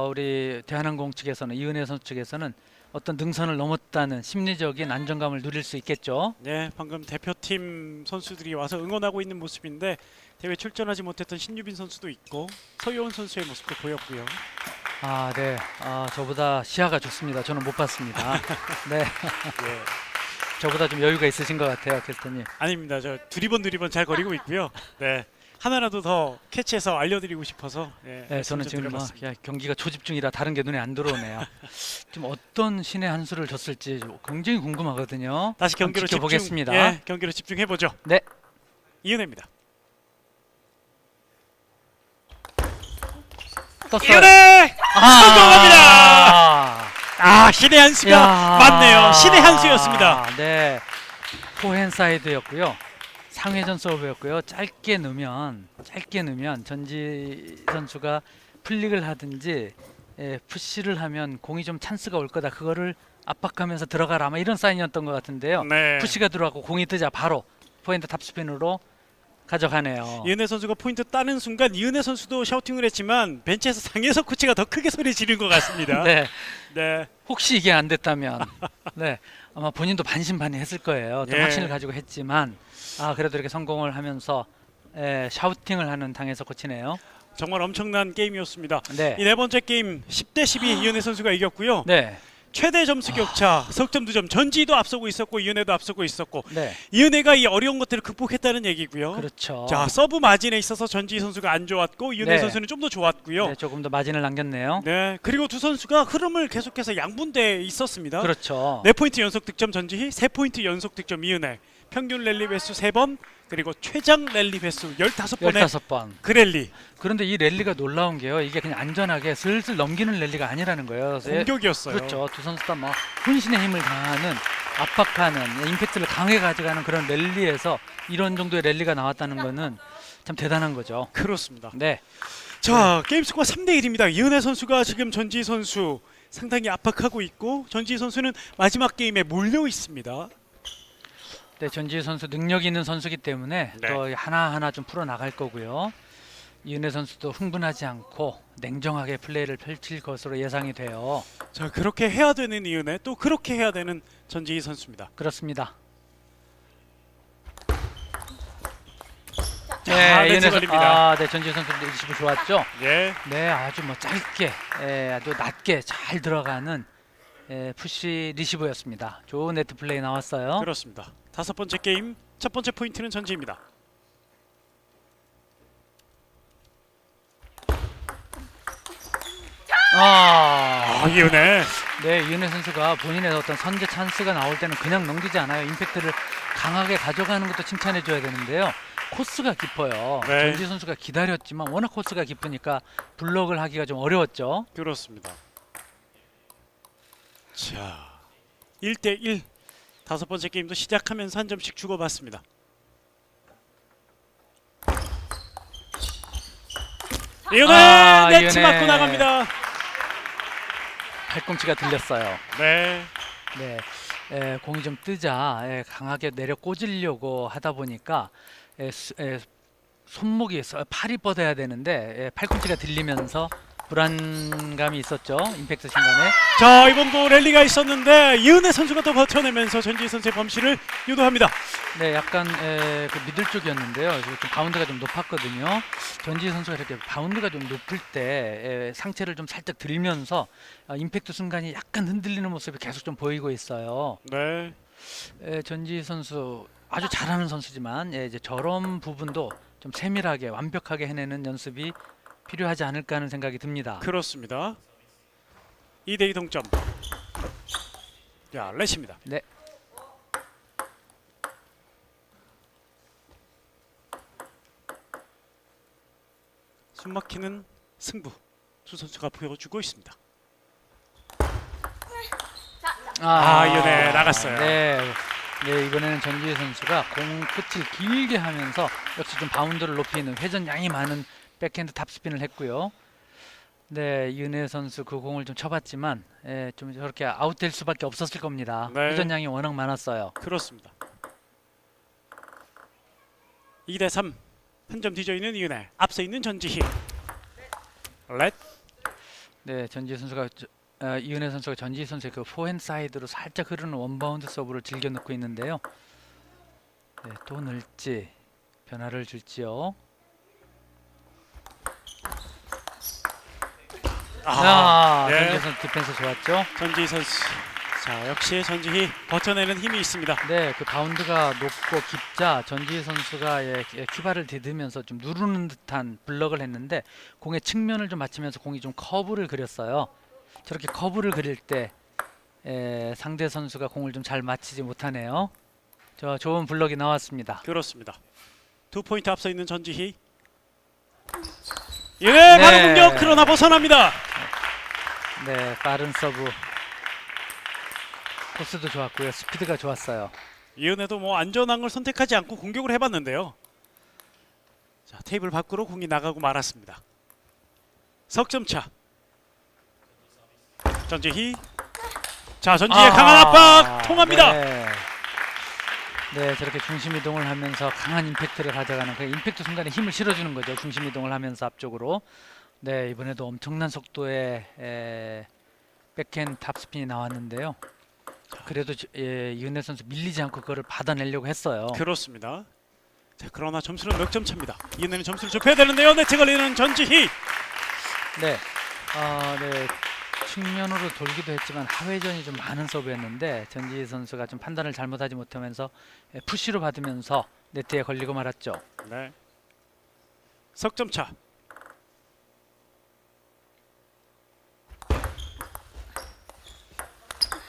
우리 대한항공 측에서는 이은혜 선수 측에서는 어떤 능선을 넘었다는 심리적인 안정감을 누릴 수 있겠죠. 네, 방금 대표팀 선수들이 와서 응원하고 있는 모습인데 대회 출전하지 못했던 신유빈 선수도 있고 서유원 선수의 모습도 보였고요. 네. 저보다 시야가 좋습니다. 저는 못 봤습니다. 네. 예. 저보다 좀 여유가 있으신 것 같아요, 캡틴님. 아닙니다. 저 두리번 잘 거리고 있고요. 네. 하나라도 더 캐치해서 알려드리고 싶어서 네, 저는 지금 드려봤습니다. 경기가 초집중이라 다른 게 눈에 안 들어오네요. 지금 어떤 신의 한 수를 줬을지 굉장히 궁금하거든요. 다시 경기로 지켜보겠습니다. 집중, 경기로 집중해 보죠. 네. 이은혜입니다. 떴어요. 이은혜 성공합니다. 신의 한 수가 맞네요. 신의 한 수였습니다. 네. 포핸 사이드였고요. 상회전 서브였고요. 짧게 넣으면 전지 선수가 플릭을 하든지 푸시를 하면 공이 좀 찬스가 올 거다. 그거를 압박하면서 들어가라. 아마 이런 사인이었던 것 같은데요. 네. 푸시가 들어가고 공이 뜨자 바로 포핸드 탑스핀으로 가져가네요. 이은혜 선수가 포인트 따는 순간 이은혜 선수도 샤우팅을 했지만 벤치에서 상혜석 코치가 더 크게 소리 지른 것 같습니다. 네. 네. 혹시 이게 안 됐다면 네. 아마 본인도 반신반의했을 거예요. 좀 예. 확신을 가지고 했지만 그래도 이렇게 성공을 하면서 샤우팅을 하는 당에서 코치네요. 정말 엄청난 게임이었습니다. 네. 이 네 번째 게임 10대 12 이은혜 선수가 이겼고요. 네. 최대 점수 격차, 석점 두점 전지도 앞서고 있었고 이은혜도 앞서고 있었고 네. 이은혜가 이 어려운 것들을 극복했다는 얘기고요. 그렇죠. 자, 서브 마진에 있어서 전지 선수가 안 좋았고 이은혜 네. 선수는 좀 더 좋았고요. 네, 조금 더 마진을 남겼네요. 네, 그리고 두 선수가 흐름을 계속해서 양분돼 있었습니다. 그렇죠. 4포인트 연속 득점 전지희, 3포인트 연속 득점 이은혜. 평균 랠리 횟수 3번, 그리고 최장 랠리 횟수 15번의 15번. 그랠리. 그런데 이 랠리가 놀라운 게요. 이게 그냥 안전하게 슬슬 넘기는 랠리가 아니라는 거예요. 공격이었어요. 그렇죠. 두 선수 다 뭐 혼신의 힘을 다하는 압박하는 임팩트를 강하게 가져가는 그런 랠리에서 이런 정도의 랠리가 나왔다는 거는 참 대단한 거죠. 그렇습니다. 네. 자, 게임 스코어 3대 1입니다. 이은혜 선수가 지금 전지희 선수 상당히 압박하고 있고 전지희 선수는 마지막 게임에 몰려 있습니다. 네, 전지희 선수 능력 있는 선수기 때문에 네. 또 하나하나 좀 풀어 나갈 거고요. 이은혜 선수도 흥분하지 않고 냉정하게 플레이를 펼칠 것으로 예상이 돼요. 자, 그렇게 해야 되는 이은혜, 또 그렇게 해야 되는 전지희 선수입니다. 그렇습니다. 자, 네트 걸립니다. 네, 전지희 선수 리시브 좋았죠. 예. 네, 아주 뭐 짧게, 아주 낮게 잘 들어가는 푸시 리시브였습니다. 좋은 네트 플레이 나왔어요. 그렇습니다. 다섯 번째 게임 첫 번째 포인트는 전지희입니다. 이은혜. 네, 이은혜 선수가 본인의 어떤 선제 찬스가 나올 때는 그냥 넘기지 않아요. 임팩트를 강하게 가져가는 것도 칭찬해줘야 되는데요. 코스가 깊어요. 네. 전지 선수가 기다렸지만 워낙 코스가 깊으니까 블록을 하기가 좀 어려웠죠. 그렇습니다. 자, 1대1 다섯 번째 게임도 시작하면서 한 점씩 주고받습니다. 이은혜 네트 이은혜. 맞고 나갑니다. 팔꿈치가 들렸어요. 네. 네, 공이 좀 뜨자 강하게 내려 꽂으려고 하다 보니까 손목이 팔이 뻗어야 되는데 팔꿈치가 들리면서 불안감이 있었죠. 임팩트 순간에. 자, 이번도 랠리가 있었는데 이은혜 선수가 또 버텨내면서 전지희 선수의 범실을 유도합니다. 네, 약간 그 미들 쪽이었는데요. 좀 바운드가 좀 높았거든요. 전지희 선수가 이렇게 바운드가 좀 높을 때 상체를 좀 살짝 들면서 임팩트 순간이 약간 흔들리는 모습이 계속 좀 보이고 있어요. 네. 전지희 선수 아주 잘하는 선수지만 이제 저런 부분도 좀 세밀하게 완벽하게 해내는 연습이 필요하지 않을까 하는 생각이 듭니다. 그렇습니다. 2대2 동점. 자, 렛입니다. 네. 숨막히는 승부 두 선수가 보여주고 있습니다. 이은혜 나갔어요. 네. 네, 이번에는 전지희 선수가 공 끝을 길게 하면서 역시 좀 바운드를 높이는 회전량이 많은 백핸드 탑스핀을 했고요. 네, 이은혜 선수 그 공을 좀 쳐봤지만 좀 저렇게 아웃될 수밖에 없었을 겁니다. 네. 회전량이 워낙 많았어요. 그렇습니다. 2대3 한 점 뒤져 있는 이은혜, 앞서 있는 전지희. 렛. 네, 전지희 선수가 이은혜 선수가 전지희 선수의 그 포핸드 사이드로 살짝 흐르는 원바운드 서브를 즐겨 넣고 있는데요. 네, 또 넣을지 변화를 줄지요. 네. 전지희 선수 디펜스 좋았죠. 전지희 선수. 자, 역시 전지희 버텨내는 힘이 있습니다. 네, 그 바운드가 높고 깊자 전지희 선수가 키발을 디디면서 좀 누르는 듯한 블럭을 했는데 공의 측면을 좀 맞추면서 공이 좀 커브를 그렸어요. 저렇게 커브를 그릴 때 상대 선수가 공을 좀 잘 맞히지 못하네요. 저 좋은 블럭이 나왔습니다. 그렇습니다. 2포인트 앞서 있는 전지희. 이은혜 바로 네. 공격, 그러나 벗어납니다. 네, 빠른 서브. 코스도 좋았고요. 스피드가 좋았어요. 이은혜도 뭐 안전한 걸 선택하지 않고 공격을 해봤는데요. 자, 테이블 밖으로 공이 나가고 말았습니다. 석점차. 전지희. 자, 전지희의 강한 압박 통합니다. 네. 네, 저렇게 중심 이동을 하면서 강한 임팩트를 가져가는 그 임팩트 순간에 힘을 실어주는 거죠. 중심 이동을 하면서 앞쪽으로. 네, 이번에도 엄청난 속도의 백핸드 탑스핀이 나왔는데요. 그래도 이은혜 선수 밀리지 않고 그거를 받아내려고 했어요. 그렇습니다. 자, 그러나 점수는 몇 점 차입니다. 이은혜는 점수를 좁혀야 되는데요. 네트 걸리는 전지희. 네, 네. 측면으로 돌기도 했지만 하회전이 좀 많은 서브였는데 전지희 선수가 좀 판단을 잘못하지 못하면서 푸시로 받으면서 네트에 걸리고 말았죠. 네. 석점차.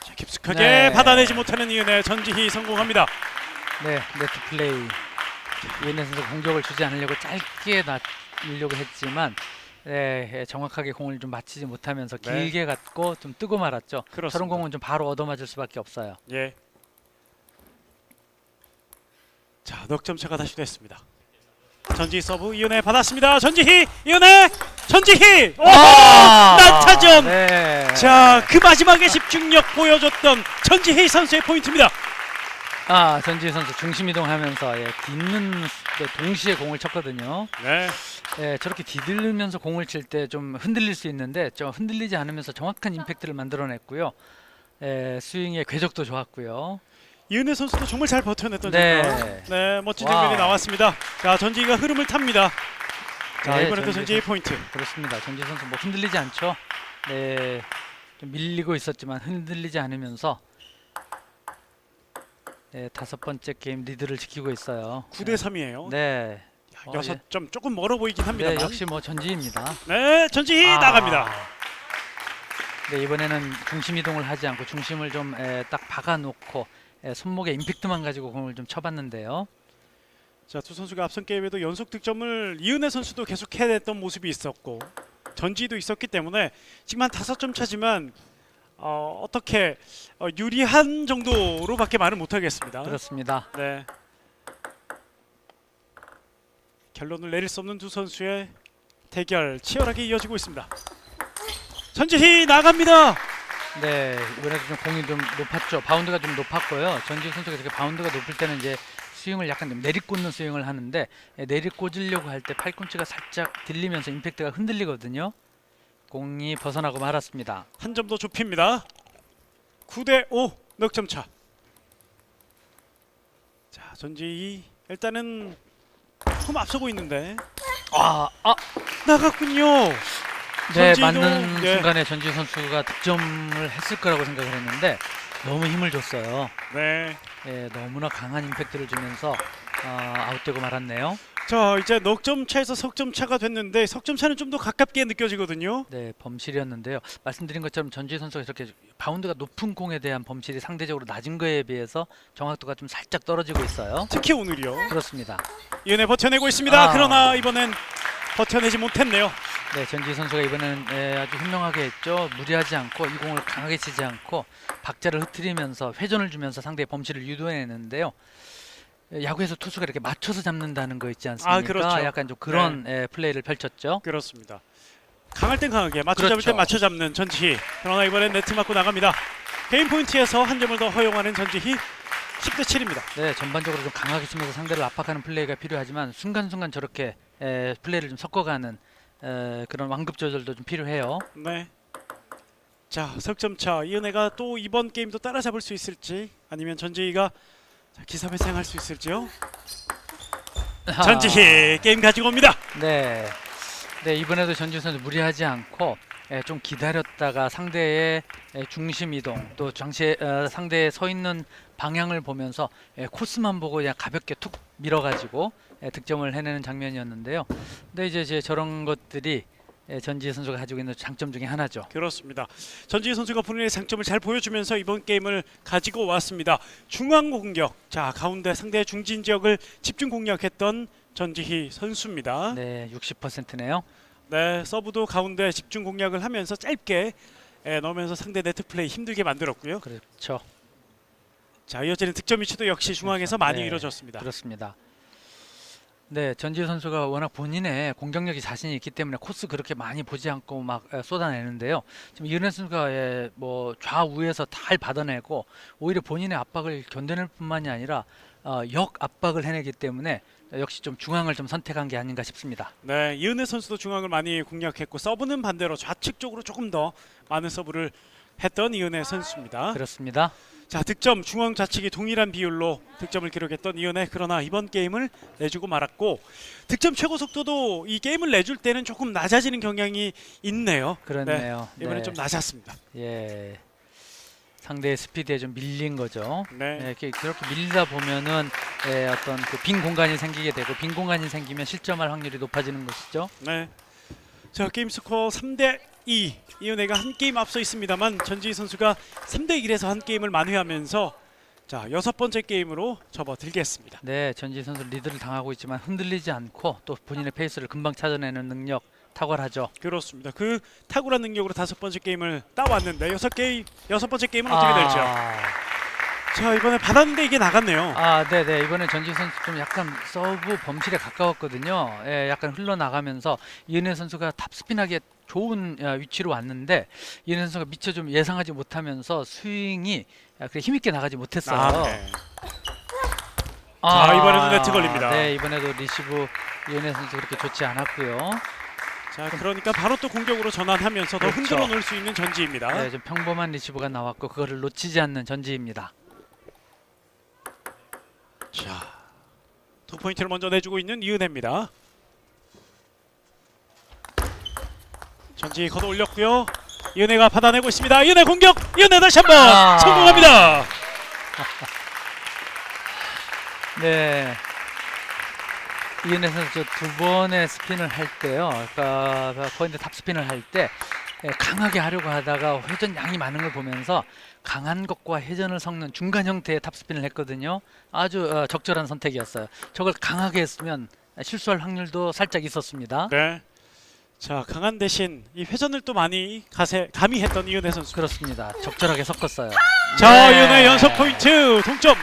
자, 깊숙하게 네. 받아내지 못하는 이은혜, 전지희 성공합니다. 네, 네트 플레이. 이은혜 선수 공격을 주지 않으려고 짧게 놔주려고 했지만 정확하게 공을 좀 맞히지 못하면서 네. 길게 갔고 좀 뜨고 말았죠. 그렇습니다. 저런 공은 좀 바로 얻어맞을 수밖에 없어요. 예. 자, 넉점차가 다시 됐습니다. 전지희 서브, 이은혜 받았습니다. 전지희, 이은혜, 전지희. 오! 난타점. 네. 자, 그 마지막에 집중력 보여줬던 전지희 선수의 포인트입니다. 전지희 선수 중심 이동하면서 딛는 동시에 공을 쳤거든요. 네. 저렇게 디딜면서 공을 칠 때 좀 흔들릴 수 있는데 좀 흔들리지 않으면서 정확한 임팩트를 만들어냈고요. 스윙의 궤적도 좋았고요. 이은혜 선수도 정말 잘 버텨냈던 네. 장면. 네, 멋진 와우. 장면이 나왔습니다. 자, 전지희가 흐름을 탑니다. 자, 네, 이번에도 전지희 전지희 선수. 포인트. 그렇습니다. 전지희 선수 뭐 흔들리지 않죠. 네, 좀 밀리고 있었지만 흔들리지 않으면서 네, 5번째 게임 리드를 지키고 있어요. 9대 3이에요. 네. 6점 조금 멀어 보이긴 네, 합니다만. 역시 뭐 전지희입니다. 네, 전지희 나갑니다. 네, 이번에는 중심 이동을 하지 않고 중심을 좀 딱 박아놓고 손목에 임팩트만 가지고 공을 좀 쳐봤는데요. 자, 두 선수가 앞선 게임에도 연속 득점을 이은혜 선수도 계속 해냈던 모습이 있었고 전지희도 있었기 때문에 지금 한 5점 차지만 어떻게 유리한 정도로밖에 말을 못하겠습니다. 그렇습니다. 네. 결론을 내릴 수 없는 두 선수의 대결 치열하게 이어지고 있습니다. 전지희 나갑니다. 네, 이번에도 좀 공이 좀 높았죠. 바운드가 좀 높았고요. 전지희 선수가 이렇게 바운드가 높을 때는 이제 스윙을 약간 좀 내리꽂는 스윙을 하는데 내리꽂으려고 할 때 팔꿈치가 살짝 들리면서 임팩트가 흔들리거든요. 공이 벗어나고 말았습니다. 한 점 더 좁힙니다. 9대 5 넉점 차. 자, 전지희 일단은 조금 앞서고 있는데 나갔군요. 네, 전지희도, 맞는 네. 순간에 전지희 선수가 득점을 했을 거라고 생각을 했는데 너무 힘을 줬어요. 네. 네, 너무나 강한 임팩트를 주면서 아웃되고 말았네요. 자, 이제 넉점 차에서 석점 차가 됐는데 석점 차는 좀 더 가깝게 느껴지거든요. 네, 범실이었는데요. 말씀드린 것처럼 전지희 선수가 이렇게 바운드가 높은 공에 대한 범실이 상대적으로 낮은 거에 비해서 정확도가 좀 살짝 떨어지고 있어요. 특히 오늘이요. 그렇습니다. 이은혜 버텨내고 있습니다. 아. 그러나 이번엔 버텨내지 못했네요. 네, 전지희 선수가 이번에는 아주 현명하게 했죠. 무리하지 않고 이 공을 강하게 치지 않고 박자를 흐트리면서 회전을 주면서 상대의 범실을 유도해내는데요. 야구에서 투수가 이렇게 맞춰서 잡는다는 거 있지 않습니까? 그렇죠. 약간 좀 그런 플레이를 펼쳤죠. 그렇습니다. 강할 땐 강하게, 맞춰 잡을 그렇죠. 땐 맞춰 잡는 전지희. 그러나 이번엔 네트 맞고 나갑니다. 게임 포인트에서 한 점을 더 허용하는 전지희. 10대 7입니다. 네, 전반적으로 좀 강하게 치면서 상대를 압박하는 플레이가 필요하지만 순간순간 저렇게 플레이를 좀 섞어가는 그런 완급 조절도 좀 필요해요. 네. 자, 석점 차. 이은혜가 또 이번 게임도 따라잡을 수 있을지 아니면 전지희가 기사회생할 수 있을지요? 전지희 게임 가지고 옵니다. 네, 네 이번에도 전지희 선수 무리하지 않고 좀 기다렸다가 상대의 중심 이동 또 상대의 서 있는 방향을 보면서 코스만 보고 그냥 가볍게 툭 밀어가지고 득점을 해내는 장면이었는데요. 근데 이제 저런 것들이 전지희 선수가 가지고 있는 장점 중에 하나죠. 그렇습니다. 전지희 선수가 본인의 장점을 잘 보여주면서 이번 게임을 가지고 왔습니다. 중앙 공격. 자, 가운데 상대의 중진 지역을 집중 공략했던 전지희 선수입니다. 네, 60%네요. 네, 서브도 가운데 집중 공략을 하면서 짧게 넣으면서 상대 네트 플레이 힘들게 만들었고요. 그렇죠. 자, 이어지는 득점 위치도 역시 중앙에서 많이 네, 이루어졌습니다. 그렇습니다. 네, 전지희 선수가 워낙 본인의 공격력이 자신이 있기 때문에 코스 그렇게 많이 보지 않고 막 쏟아내는데요. 지금 이은혜 선수가 뭐 좌우에서 잘 받아내고 오히려 본인의 압박을 견뎌낼 뿐만이 아니라 역 압박을 해내기 때문에 역시 좀 중앙을 좀 선택한 게 아닌가 싶습니다. 네, 이은혜 선수도 중앙을 많이 공략했고 서브는 반대로 좌측 쪽으로 조금 더 많은 서브를 했던 이은혜 선수입니다. 그렇습니다. 자, 득점 중앙 좌측이 동일한 비율로 득점을 기록했던 이은혜. 그러나 이번 게임을 내주고 말았고 득점 최고 속도도 이 게임을 내줄 때는 조금 낮아지는 경향이 있네요. 그렇네요. 네, 이번에 네. 좀 낮았습니다. 예, 상대의 스피드에 좀 밀린 거죠. 네. 그렇게 밀리다 보면은 어떤 그 빈 공간이 생기게 되고 빈 공간이 생기면 실점할 확률이 높아지는 것이죠. 네. 자, 게임 스코어 3대 2. 이은혜가 한 게임 앞서 있습니다만 전지희 선수가 3대 1에서 한 게임을 만회하면서 자, 6번째 게임으로 접어들겠습니다. 네, 전지희 선수 리드를 당하고 있지만 흔들리지 않고 또 본인의 페이스를 금방 찾아내는 능력 탁월하죠. 그렇습니다. 그 탁월한 능력으로 5번째 게임을 따왔는데 6번째 게임은 어떻게 될지요? 자, 이번에 받았는데 이게 나갔네요. 네네. 이번에 전지희 선수 좀 약간 서브 범실에 가까웠거든요. 약간 흘러나가면서 이은혜 선수가 탑스핀하기에 좋은 위치로 왔는데 이은혜 선수가 미처 좀 예상하지 못하면서 스윙이 그렇게 힘있게 나가지 못했어요. 네. 자, 이번에도 네트 걸립니다. 네, 이번에도 리시브 이은혜 선수 그렇게 좋지 않았고요. 자, 그러니까 바로 또 공격으로 전환하면서 더 그렇죠. 흔들어 놓을 수 있는 전지입니다. 네, 좀 평범한 리시브가 나왔고 그거를 놓치지 않는 전지입니다. 자, 2포인트를 먼저 내주고 있는 이은혜입니다. 전지 걷어 올렸고요. 이은혜가 받아내고 있습니다. 이은혜 공격. 이은혜 다시 한번 성공합니다. 네. 이은혜 선수 두 번의 스핀을 할 때요. 그러니까 포인트 탑 스핀을 할 때 강하게 하려고 하다가 회전 양이 많은 걸 보면서 강한 것과 회전을 섞는 중간 형태의 탑 스핀을 했거든요. 아주 적절한 선택이었어요. 저걸 강하게 했으면 실수할 확률도 살짝 있었습니다. 네. 자, 강한 대신 이 회전을 또 많이 가미했던 이은혜 선수. 그렇습니다. 적절하게 섞었어요. 자, 네. 이은혜 연속 포인트 동점.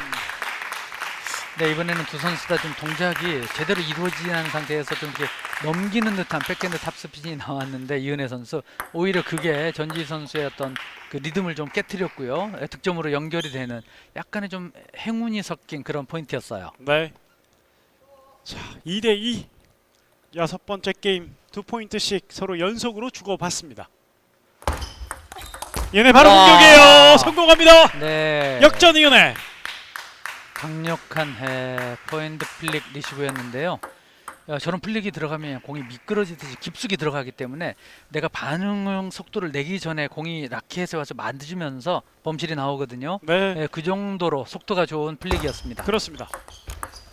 네, 이번에는 두 선수 다 좀 동작이 제대로 이루어지지 않은 상태에서 좀 이렇게 넘기는 듯한 백핸드 탑스핀이 나왔는데 이은혜 선수 오히려 그게 전지 선수의 어떤 그 리듬을 좀 깨트렸고요. 득점으로 연결이 되는 약간의 좀 행운이 섞인 그런 포인트였어요. 네. 자, 2대2 여섯 번째 게임 2포인트씩 서로 연속으로 주고받습니다. 이은혜 바로 공격이에요. 성공합니다. 네. 역전 이은혜. 강력한 포핸드 플릭 리시브였는데요. 저런 플릭이 들어가면 공이 미끄러지듯이 깊숙이 들어가기 때문에 내가 반응 속도를 내기 전에 공이 라켓에 와서 만져주면서 범실이 나오거든요. 네. 그 정도로 속도가 좋은 플릭이었습니다. 그렇습니다.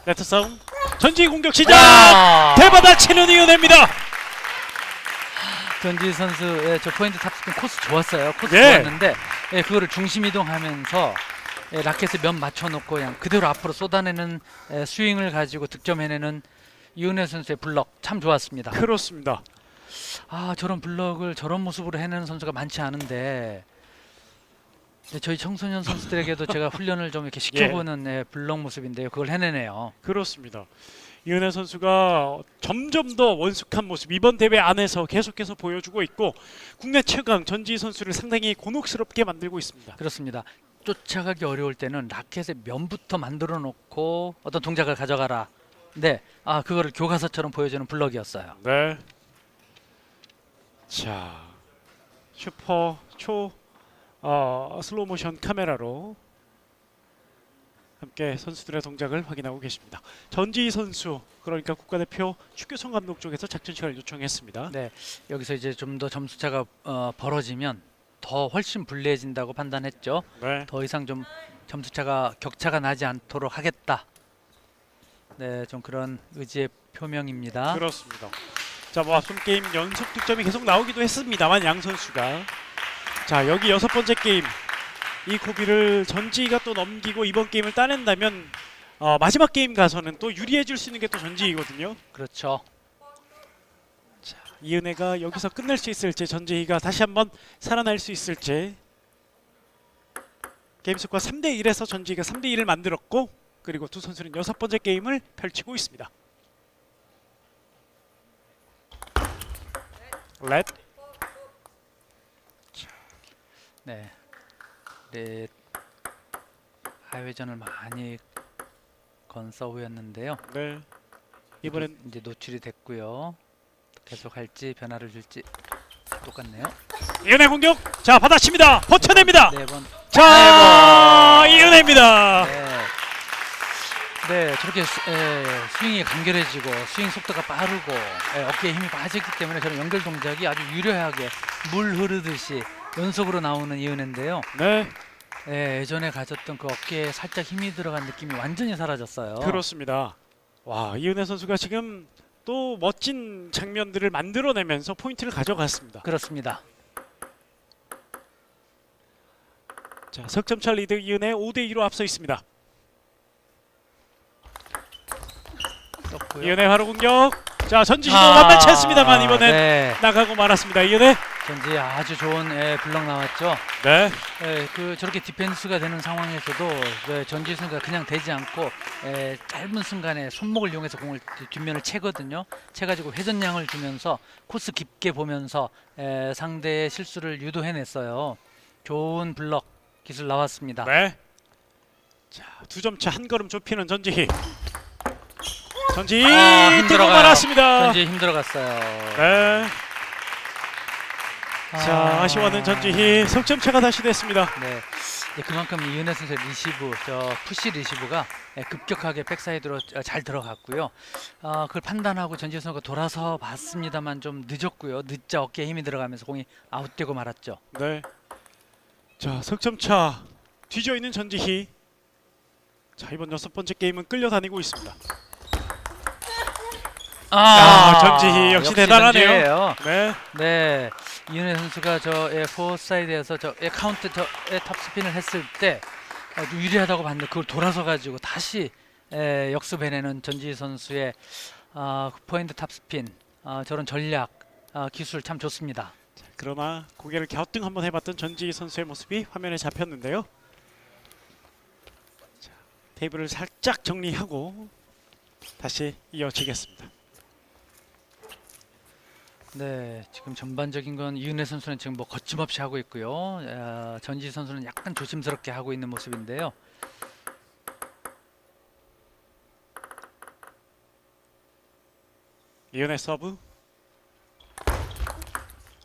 네트 싸움. 전지 공격 시작. 대받아치는 이은혜입니다. 전지 선수의 저 포인트 탑스핀 코스 좋았어요. 코스 예. 좋았는데 그거를 중심 이동하면서 라켓에 면 맞춰놓고 그냥 그대로 앞으로 쏟아내는 스윙을 가지고 득점해내는 이은혜 선수의 블럭 참 좋았습니다. 그렇습니다. 저런 블럭을 저런 모습으로 해내는 선수가 많지 않은데 저희 청소년 선수들에게도 제가 훈련을 좀 이렇게 시켜보는 블럭 모습인데요. 그걸 해내네요. 그렇습니다. 이은혜 선수가 점점 더 원숙한 모습 이번 대회 안에서 계속해서 보여주고 있고 국내 최강 전지 선수를 상당히 곤혹스럽게 만들고 있습니다. 그렇습니다. 쫓아가기 어려울 때는 라켓의 면부터 만들어 놓고 어떤 동작을 가져가라. 네, 그거를 교과서처럼 보여주는 블럭이었어요. 네. 자, 슈퍼 초 슬로우 모션 카메라로 함께 선수들의 동작을 확인하고 계십니다. 전지 선수, 그러니까 국가대표 축교성 감독 쪽에서 작전 시간을 요청했습니다. 네, 여기서 이제 좀 더 점수차가 벌어지면 더 훨씬 불리해진다고 판단했죠. 네. 더 이상 좀 점수차가 격차가 나지 않도록 하겠다. 네, 좀 그런 의지의 표명입니다. 그렇습니다. 자, 뭐 앞선 게임 연속 득점이 계속 나오기도 했습니다만 양 선수가 자, 여기 여섯 번째 게임 이 고비를 전지가 또 넘기고 이번 게임을 따낸다면 마지막 게임 가서는 또 유리해질 수 있는 게 또 전지이거든요. 그렇죠. 자, 이은혜가 여기서 끝낼 수 있을지 전지희가 다시 한번 살아날 수 있을지. 게임 스코어 3대1에서 전지희가 3대1을 만들었고 그리고 두 선수는 여섯 번째 게임을 펼치고 있습니다. 렛. 네, 네, 하회전을 많이 건 서브였는데요. 네. 이번엔 이제 노출이 됐고요. 계속 할지 변화를 줄지 똑같네요. 이은혜 공격. 자, 받아칩니다. 버텨냅니다. 네 번. 자, 이은혜입니다. 네, 저렇게 스윙이 간결해지고 스윙 속도가 빠르고 어깨에 힘이 빠지기 때문에 저런 연결 동작이 아주 유려하게 물 흐르듯이 연속으로 나오는 이은혜인데요. 네. 예전에 가졌던 그 어깨에 살짝 힘이 들어간 느낌이 완전히 사라졌어요. 그렇습니다. 와, 이은혜 선수가 지금 또 멋진 장면들을 만들어내면서 포인트를 가져갔습니다. 그렇습니다. 자, 석점차 리드 이은혜 5대2로 앞서 있습니다. 떴고요. 이은혜 바로 공격. 자, 전지 시도 만만치 않습니다만 이번엔 네, 나가고 말았습니다. 이은혜. 전지 아주 좋은 블럭 나왔죠. 네. 저렇게 디펜스가 되는 상황에서도 전지 선수가 그냥 되지 않고 짧은 순간에 손목을 이용해서 공을 뒷면을 채거든요. 채가지고 회전량을 주면서 코스 깊게 보면서 상대의 실수를 유도해냈어요. 좋은 블럭 기술 나왔습니다. 네. 자, 두 점 차 한 걸음 좁히는 전지희. 전지희 뜨고 힘들어가요. 말았습니다. 전지 힘들어갔어요. 네. 자, 아쉬워하는 전지희 석점차가 다시 됐습니다. 네. 그만큼 이은혜 선수의 리시브, 푸시 리시브가 급격하게 백사이드로 잘 들어갔고요. 그걸 판단하고 전지현 선수가 돌아서 봤습니다만 좀 늦었고요. 늦자 어깨에 힘이 들어가면서 공이 아웃되고 말았죠. 네. 자, 석점차 뒤져 있는 전지희. 자, 이번 6번째 게임은 끌려다니고 있습니다. 전지희 역시 대단하네요. 전지희예요. 네. 네, 이은혜 선수가 포사이드에서 카운트 탑스핀을 했을 때 좀 유리하다고 봤는데 그걸 돌아서 가지고 다시 역습해내는 전지희 선수의 포핸드 탑스핀 저런 전략 기술 참 좋습니다. 그러나 고개를 갸우뚱 한번 해봤던 전지희 선수의 모습이 화면에 잡혔는데요. 자, 테이블을 살짝 정리하고 다시 이어지겠습니다. 네, 지금 전반적인 건 이은혜 선수는 지금 뭐 거침없이 하고 있고요. 전지희 선수는 약간 조심스럽게 하고 있는 모습인데요. 이은혜 서브.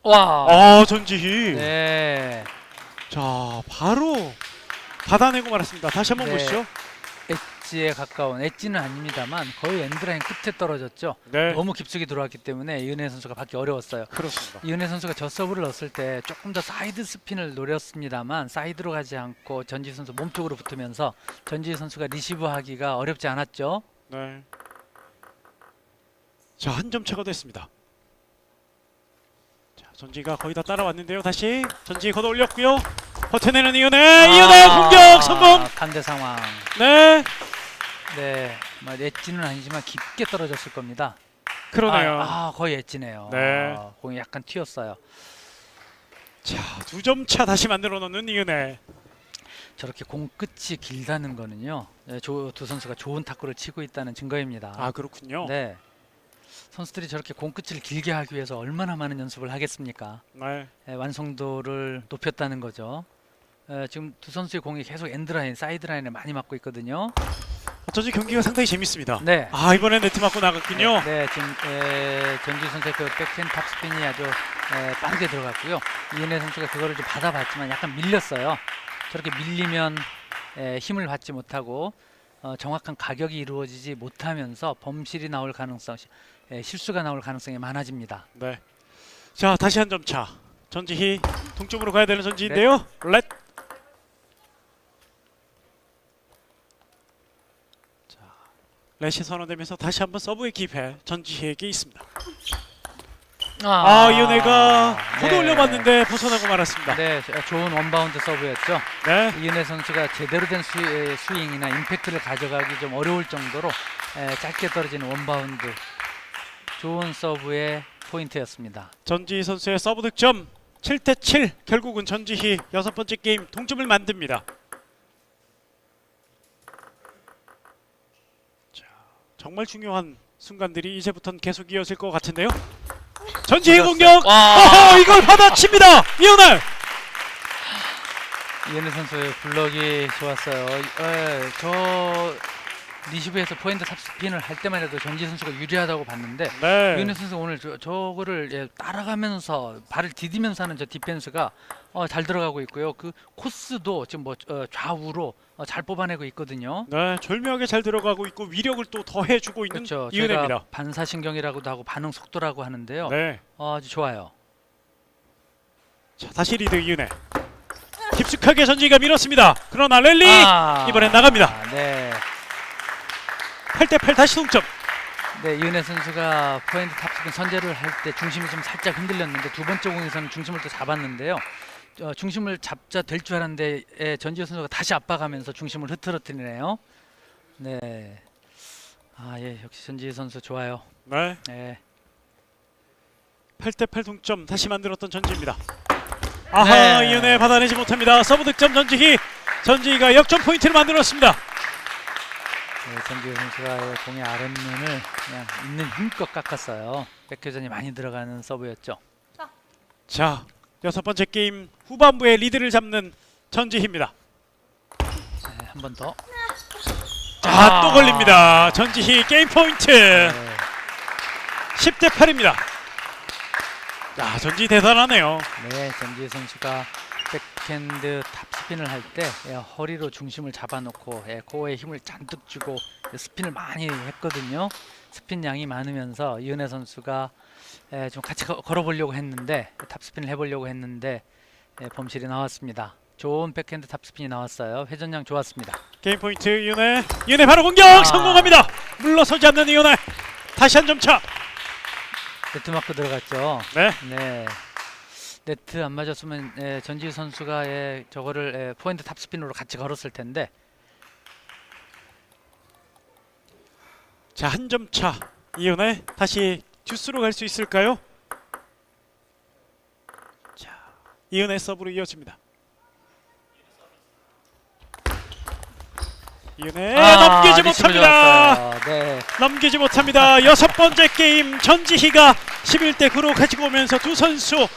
와, 전지희. 네, 자, 바로 받아내고 말았습니다. 다시 한번 네. 보시죠. 엣지에 가까운 엣지는 아닙니다만 거의 엔드라인 끝에 떨어졌죠. 네, 너무 깊숙이 들어왔기 때문에 이은혜 선수가 받기 어려웠어요. 그렇습니다. 이은혜 선수가 저 서브를 넣었을 때 조금 더 사이드 스핀을 노렸습니다만 사이드로 가지 않고 전지희 선수 몸쪽으로 붙으면서 전지희 선수가 리시브하기가 어렵지 않았죠. 네. 자, 한 점 차가 됐습니다. 자, 전지가 거의 다 따라왔는데요. 다시 전지 걷어 올렸고요. 버텨내는 이은혜 공격 성공. 반대 상황. 네, 네, 뭐 엣지는 아니지만 깊게 떨어졌을 겁니다. 그러네요. 거의 엣지네요. 네. 공이 약간 튀었어요. 자, 2점 차 다시 만들어 놓는 이은혜. 저렇게 공 끝이 길다는 거는요, 두 선수가 좋은 탁구를 치고 있다는 증거입니다. 아, 그렇군요. 네, 선수들이 저렇게 공 끝을 길게 하기 위해서 얼마나 많은 연습을 하겠습니까? 네. 완성도를 높였다는 거죠. 지금 두 선수의 공이 계속 엔드라인, 사이드라인을 많이 맞고 있거든요. 어쩐지 경기가 상당히 재밌습니다. 네. 이번엔 네트 맞고 나갔군요. 네, 지금 전지 선수의 그 백핸드 탑스핀이 아주 빠르게 들어갔고요. 이은혜 선수가 그거를 좀 받아봤지만 약간 밀렸어요. 저렇게 밀리면 힘을 받지 못하고 정확한 가격이 이루어지지 못하면서 범실이 나올 가능성, 실수가 나올 가능성이 많아집니다. 네. 자, 다시 한 점 차. 전지희 동점으로 가야 되는 전지인데요. 렛. 자, 렛이 선언되면서 다시 한번 서브의 기회 전지희에게 있습니다. 이은혜가 걷어 올려봤는데 벗어나고 말았습니다. 네, 좋은 원바운드 서브였죠. 네. 이은혜 선수가 제대로 된 스윙이나 임팩트를 가져가기 좀 어려울 정도로 짧게 떨어지는 원바운드 좋은 서브의 포인트였습니다. 전지희 선수의 서브 득점 7대7. 결국은 전지희 6번째 게임 동점을 만듭니다. 자, 정말 중요한 순간들이 이제부터는 계속 이어질 것 같은데요. 전지희 공격. 이걸 받아칩니다. 이은혜. 이은혜 선수의 블럭이 좋았어요. 저 리시브에서 포핸드 탑스핀을 할 때만 해도 전지 선수가 유리하다고 봤는데 네. 이은혜 선수가 오늘 저거를 따라가면서 발을 디디면서 하는 저 디펜스가 잘 들어가고 있고요. 그 코스도 지금 좌우로 잘 뽑아내고 있거든요. 네, 절묘하게 잘 들어가고 있고 위력을 또 더해주고 있는 그렇죠. 이은혜입니다. 저희가 반사신경이라고도 하고 반응 속도라고 하는데요. 네. 아주 좋아요. 자, 다시 리드 이은혜. 깊숙하게 전지희가 밀었습니다. 그러나 랠리 이번엔 나갑니다. 네. 8대8 다시 동점. 네, 이은혜 선수가 포핸드 탑스핀 선제를 할 때 중심이 좀 살짝 흔들렸는데 두 번째 공에서는 중심을 또 잡았는데요. 중심을 잡자 될 줄 알았는데 전지현 선수가 다시 압박하면서 중심을 흐트러뜨리네요. 네, 역시 전지현 선수 좋아요. 네. 네, 8대8 동점 다시 만들었던 전지희입니다. 네. 이은혜 받아내지 못합니다. 서브 득점 전지희가 역전 포인트를 만들었습니다. 네, 전지현 선수가 공의 아랫면을 그냥 있는 힘껏 깎았어요. 백회전이 많이 들어가는 서브였죠. 자, 6번째 게임 후반부에 리드를 잡는 전지희입니다. 네, 한 번 더. 또 걸립니다. 전지희 게임 포인트. 네. 10대8입니다. 전지희 대단하네요. 네, 전지현 선수가 백핸드 스핀을 할 때 허리로 중심을 잡아놓고 코어에 힘을 잔뜩 주고 스핀을 많이 했거든요. 스핀 양이 많으면서 이은혜 선수가 좀 같이 걸어보려고 했는데 탑스핀을 해보려고 했는데 범실이 나왔습니다. 좋은 백핸드 탑스핀이 나왔어요. 회전량 좋았습니다. 게임 포인트 이은혜. 이은혜 바로 공격 성공합니다. 물러서지 않는 이은혜. 다시 한 점 차. 네트 마크 들어갔죠. 네. 네. 네트 안 맞았으면 전지희 선수가 저거를 포핸드 탑스핀으로 같이 걸었을 텐데. 자, 한 점 차. 이은혜 다시 듀스로 갈 수 있을까요? 자, 이은혜 서브로 이어집니다. 이은혜 넘기지 리시브 못합니다. 좋았어요. 네. 넘기지 못합니다. 여섯 번째 게임 전지희가 11대 9로 가지고 오면서 두 선수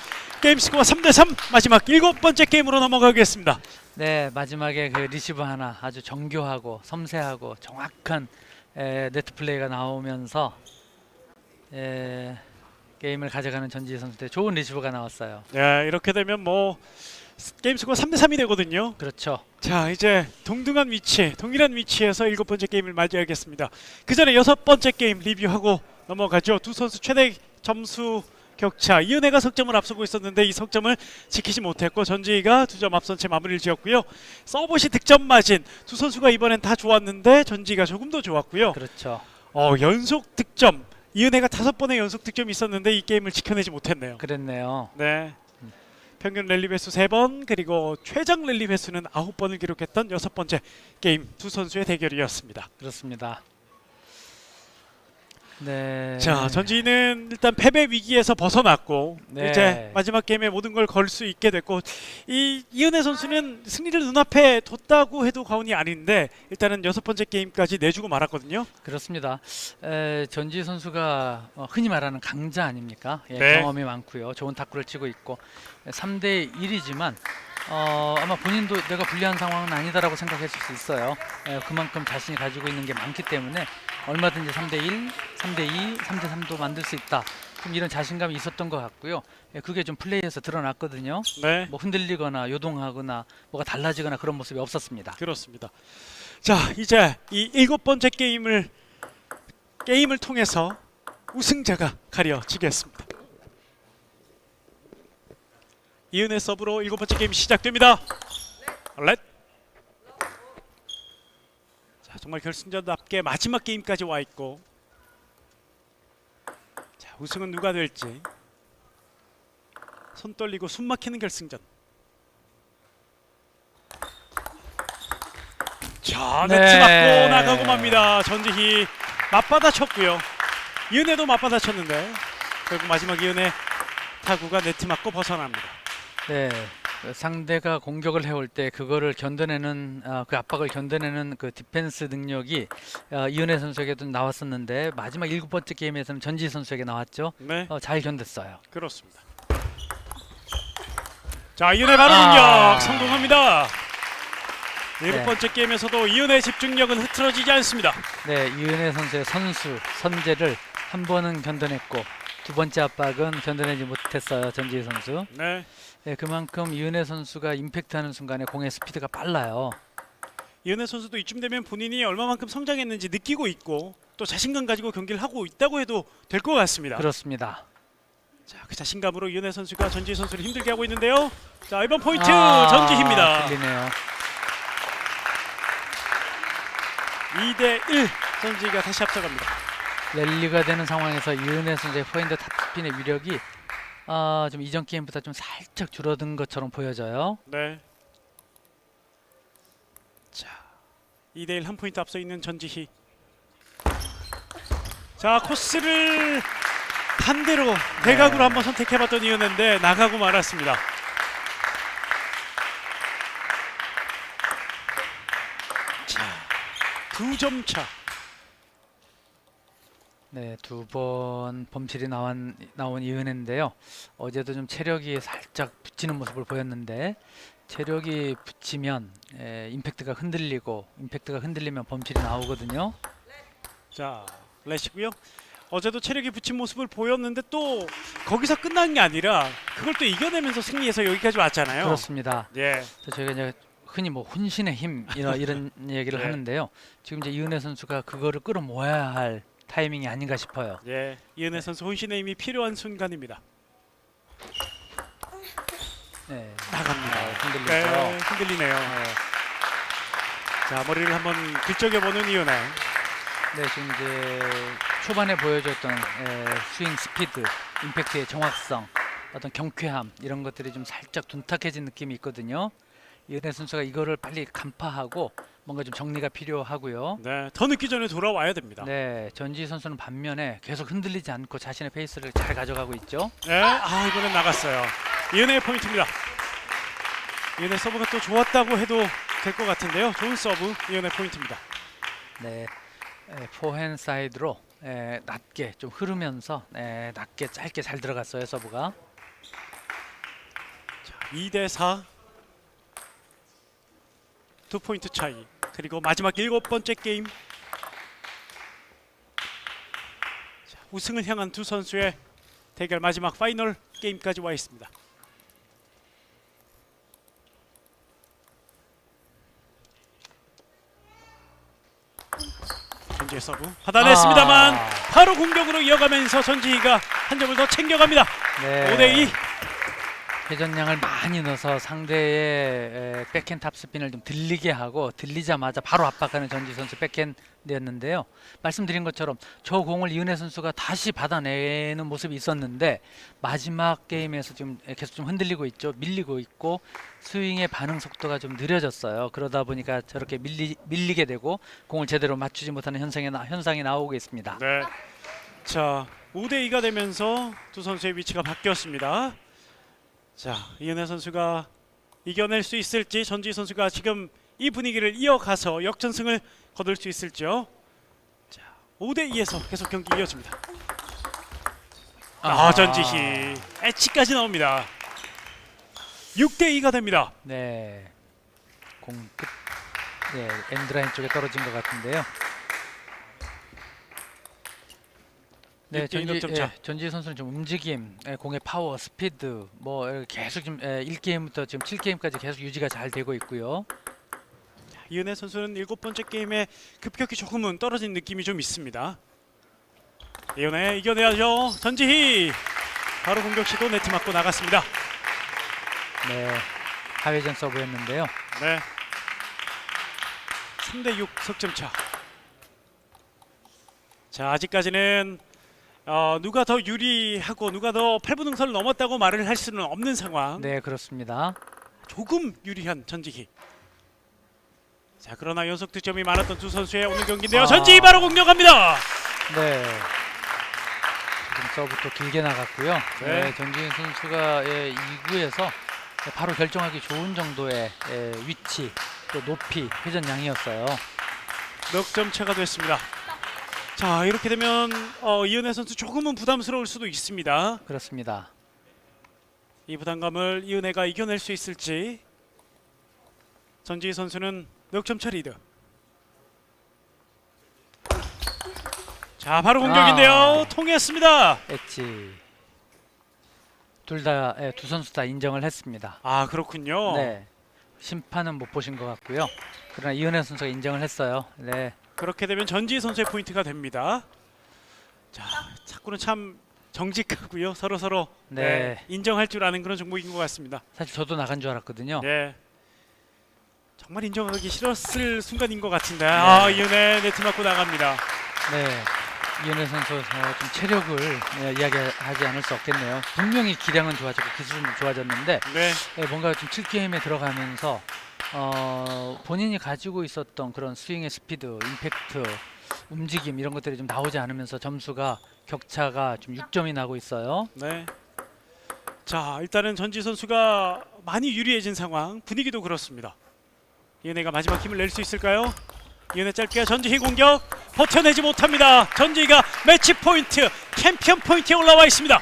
게임 스코어 3대 3. 마지막 일곱 번째 게임으로 넘어가겠습니다. 네, 마지막에 그 리시브 하나 아주 정교하고 섬세하고 정확한 네트 플레이가 나오면서 게임을 가져가는 전지희 선수의 좋은 리시브가 나왔어요. 야, 이렇게 되면 뭐 게임 스코어 3대 3이 되거든요. 그렇죠. 자, 이제 동등한 위치, 동일한 위치에서 일곱 번째 게임을 맞이하겠습니다. 그 전에 여섯 번째 게임 리뷰하고 넘어가죠. 두 선수 최대 점수 격차. 이은혜가 석점을 앞서고 있었는데 이 석점을 지키지 못했고 전지희가 2점 앞선 채 마무리를 지었고요. 서브시 득점 마진 두 선수가 이번엔 다 좋았는데 전지희가 조금 더 좋았고요. 그렇죠. 연속 득점. 이은혜가 5번의 연속 득점이 있었는데 이 게임을 지켜내지 못했네요. 그랬네요. 네. 평균 랠리 횟수 3번 그리고 최장 랠리 횟수는 9번을 기록했던 여섯 번째 게임 두 선수의 대결이었습니다. 그렇습니다. 네. 자, 전지희는 일단 패배 위기에서 벗어났고 네. 이제 마지막 게임에 모든 걸 걸 수 있게 됐고 이은혜 선수는 승리를 눈앞에 뒀다고 해도 과언이 아닌데 일단은 여섯 번째 게임까지 내주고 말았거든요. 그렇습니다. 전지희 선수가 흔히 말하는 강자 아닙니까? 네. 경험이 많고요. 좋은 탁구를 치고 있고 3대 1이지만 아마 본인도 내가 불리한 상황은 아니다라고 생각했을 수 있어요. 그만큼 자신이 가지고 있는 게 많기 때문에 얼마든지 3대 1, 3대 2, 3대 3도 만들 수 있다. 좀 이런 자신감이 있었던 것 같고요. 그게 좀 플레이에서 드러났거든요. 네, 뭐 흔들리거나 요동하거나 뭐가 달라지거나 그런 모습이 없었습니다. 그렇습니다. 자, 이제 이 일곱 번째 게임을 통해서 우승자가 가려지겠습니다. 이은혜 서브로 일곱 번째 게임 시작됩니다. 렛. 자, 정말 결승전답게 마지막 게임까지 와 있고, 자, 우승은 누가 될지 손 떨리고 숨 막히는 결승전. 자, 네트 네. 맞고 나가고 맙니다. 전지희 맞받아 쳤고요. 이은혜도 맞받아 쳤는데 결국 마지막 이은혜 타구가 네트 맞고 벗어납니다. 네, 상대가 공격을 해올 때 그거를 견뎌내는 그 압박을 견뎌내는 그 디펜스 능력이 이은혜 선수에게도 나왔었는데 마지막 일곱 번째 게임에서는 전지희 선수에게 나왔죠. 네, 잘 견뎠어요. 그렇습니다. 자, 이은혜 바로 공격 성공합니다. 일곱 네. 번째 게임에서도 이은혜의 집중력은 흐트러지지 않습니다. 네, 이은혜 선수의 선제를 한 번은 견뎌냈고 두 번째 압박은 견뎌내지 못했어요. 전지희 선수. 네, 네, 그만큼 이은혜 선수가 임팩트하는 순간에 공의 스피드가 빨라요. 이은혜 선수도 이쯤 되면 본인이 얼마만큼 성장했는지 느끼고 있고 또 자신감 가지고 경기를 하고 있다고 해도 될 것 같습니다. 그렇습니다. 자, 그 자신감으로 이은혜 선수가 전지희 선수를 힘들게 하고 있는데요. 자, 이번 포인트 전지희입니다. 들리네요. 2대 1 전지희가 다시 앞서갑니다. 랠리가 되는 상황에서 이은혜 선수의 포핸드 탑스핀의 위력이 좀 이전 게임보다 좀 살짝 줄어든 것처럼 보여져요. 네. 자, 2대 1 한 포인트 앞서 있는 전지희. 자, 코스를 반대로 대각으로 한번 선택해봤던 이은혜인데 나가고 말았습니다. 자, 2점 차. 네, 두 번 범실이 나온 이은혜인데요. 어제도 좀 체력이 살짝 붙이는 모습을 보였는데 체력이 붙이면 임팩트가 흔들리면 범실이 나오거든요. 자, 레시고요. 어제도 체력이 붙인 모습을 보였는데 또 거기서 끝난 게 아니라 그걸 또 이겨내면서 승리해서 여기까지 왔잖아요. 그렇습니다. 예. 그래서 저희가 이제 흔히 뭐 혼신의 힘 이런 얘기를 네. 하는데요. 지금 이제 이은혜 선수가 그거를 끌어모아야 할 타이밍이 아닌가 싶어요. 예, 이은혜 선수 혼신의 힘이 필요한 순간입니다. 네. 나갑니다. 흔들리죠. 네, 흔들리네요. 네. 자, 머리를 한번 긁적여보는 이은혜. 네, 지금 이제 초반에 보여줬던 스윙 스피드, 임팩트의 정확성, 어떤 경쾌함 이런 것들이 좀 살짝 둔탁해진 느낌이 있거든요. 이은혜 선수가 이거를 빨리 간파하고 뭔가 좀 정리가 필요하고요. 네, 더 늦기 전에 돌아와야 됩니다. 네, 전지희 선수는 반면에 계속 흔들리지 않고 자신의 페이스를 잘 가져가고 있죠. 네, 아 이번엔 나갔어요. 이은혜의 포인트입니다. 이은혜 서브가 또 좋았다고 해도 될 것 같은데요. 좋은 서브 이은혜 포인트입니다. 네, 포핸드 사이드로 낮게 좀 흐르면서 낮게 짧게 잘 들어갔어요 서브가. 2대4 2포인트 차이. 그리고 마지막 7번째 게임. 자, 우승을 향한 두 선수의 대결 마지막 파이널 게임까지 와 있습니다. 전지의 서브 받아냈습니다만 바로 공격으로 이어가면서 전지희가 한 점을 더 챙겨갑니다. 네. 5대2. 회전량을 많이 넣어서 상대의 백핸드 탑스핀을 좀 들리게 하고 들리자마자 바로 압박하는 전지 선수 백핸드였는데요. 말씀드린 것처럼 저 공을 이은혜 선수가 다시 받아내는 모습이 있었는데 마지막 게임에서 지금 계속 좀 흔들리고 있죠. 밀리고 있고 스윙의 반응 속도가 좀 느려졌어요. 그러다 보니까 저렇게 밀리게 되고 공을 제대로 맞추지 못하는 현상이 나오고 있습니다. 네. 자, 5대2가 되면서 두 선수의 위치가 바뀌었습니다. 자, 이은혜 선수가 이겨낼 수 있을지, 전지희 선수가 지금 이 분위기를 이어가서 역전승을 거둘 수 있을지요. 자, 5대2에서 계속 경기 이어집니다. 전지희 엣지까지 나옵니다. 6대2가 됩니다. 네, 공 끝, 엔드라인 쪽에 떨어진 것 같은데요. 네, 6대2 득점 차. 전지 선수는 좀 움직임, 공의 파워, 스피드, 뭐 계속 좀 1게임부터 지금 7게임까지 계속 유지가 잘 되고 있고요. 이은혜 선수는 7번째 게임에 급격히 조금은 떨어진 느낌이 좀 있습니다. 이은혜 이겨내야죠. 전지희 바로 공격 시도 네트 맞고 나갔습니다. 네, 하회전 서브였는데요. 네. 3대6 석점 차. 자, 아직까지는 누가 더 유리하고 누가 더 8분 응선을 넘었다고 말을 할 수는 없는 상황. 네, 그렇습니다. 조금 유리한 전지희. 자, 그러나 연속 득점이 많았던 두 선수의 오늘 경기인데요. 전지희 바로 공격합니다. 네, 지금 서브도 길게 나갔고요. 네. 전지현 선수가 2구에서 바로 결정하기 좋은 정도의 위치, 또 높이, 회전량이었어요. 넉 점 차가 됐습니다. 자, 이렇게 되면 이은혜 선수 조금은 부담스러울 수도 있습니다. 그렇습니다. 이 부담감을 이은혜가 이겨낼 수 있을지. 전지희 선수는 넉 점 차 리드. 자, 바로 공격인데요. 통했습니다. 엣지 두 선수 다 인정을 했습니다. 아, 그렇군요. 네, 심판은 못 보신 것 같고요. 그러나 이은혜 선수가 인정을 했어요. 네, 그렇게 되면 전지희 선수의 포인트가 됩니다. 자, 탁구는 참 정직하고요. 서로 네. 인정할 줄 아는 그런 종목인 것 같습니다. 사실 저도 나간 줄 알았거든요. 네. 정말 인정하기 싫었을 순간인 것 같은데. 이은혜 네트 맞고 나갑니다. 네, 이은혜 선수 좀 체력을 이야기하지 않을 수 없겠네요. 분명히 기량은 좋아졌고 기술은 좋아졌는데 네. 뭔가 좀 7게임에 들어가면서 본인이 가지고 있었던 그런 스윙의 스피드, 임팩트, 움직임 이런 것들이 좀 나오지 않으면서 점수가 격차가 좀 6점이 나고 있어요. 네. 자, 일단은 전지 선수가 많이 유리해진 상황. 분위기도 그렇습니다. 이은혜가 마지막 힘을 낼 수 있을까요? 이은혜 짧게 전지희 공격 버텨내지 못합니다. 전지희가 매치 포인트, 챔피언 포인트에 올라와 있습니다.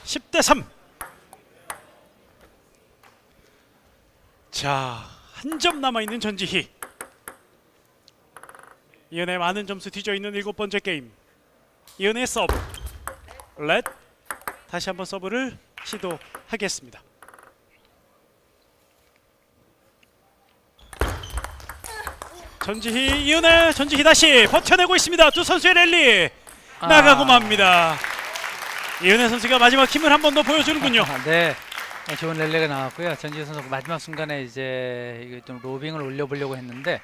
10대3. 자, 한 점 남아있는 전지희. 이은혜 많은 점수 뒤져있는 7번째 게임. 이은혜 서브 렛. 다시 한번 서브를 시도하겠습니다. 전지희, 이은혜, 전지희 다시 버텨내고 있습니다. 두 선수의 랠리 나가고 맙니다. 이은혜 선수가 마지막 힘을 한 번 더 보여주는군요. 네. 좋은 랠리가 나왔고요. 전지희 선수 마지막 순간에 이제 이게 좀 로빙을 올려보려고 했는데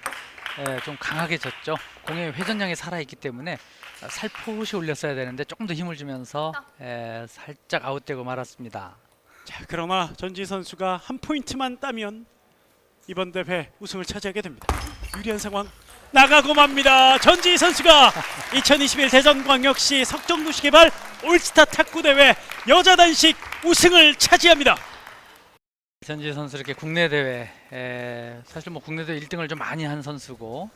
좀 강하게 졌죠. 공의 회전량이 살아있기 때문에 살포시 올렸어야 되는데 조금 더 힘을 주면서 살짝 아웃되고 말았습니다. 자, 그러나 전지희 선수가 한 포인트만 따면 이번 대회 우승을 차지하게 됩니다. 유리한 상황 나가고 맙니다. 전지희 선수가 2021 대전광역시 석정도시개발 올스타 탁구대회 여자 단식 우승을 차지합니다. 전지희 선수 이렇게 국내 대회 사실 뭐 국내 대회 1등을 좀 많이 한 선수고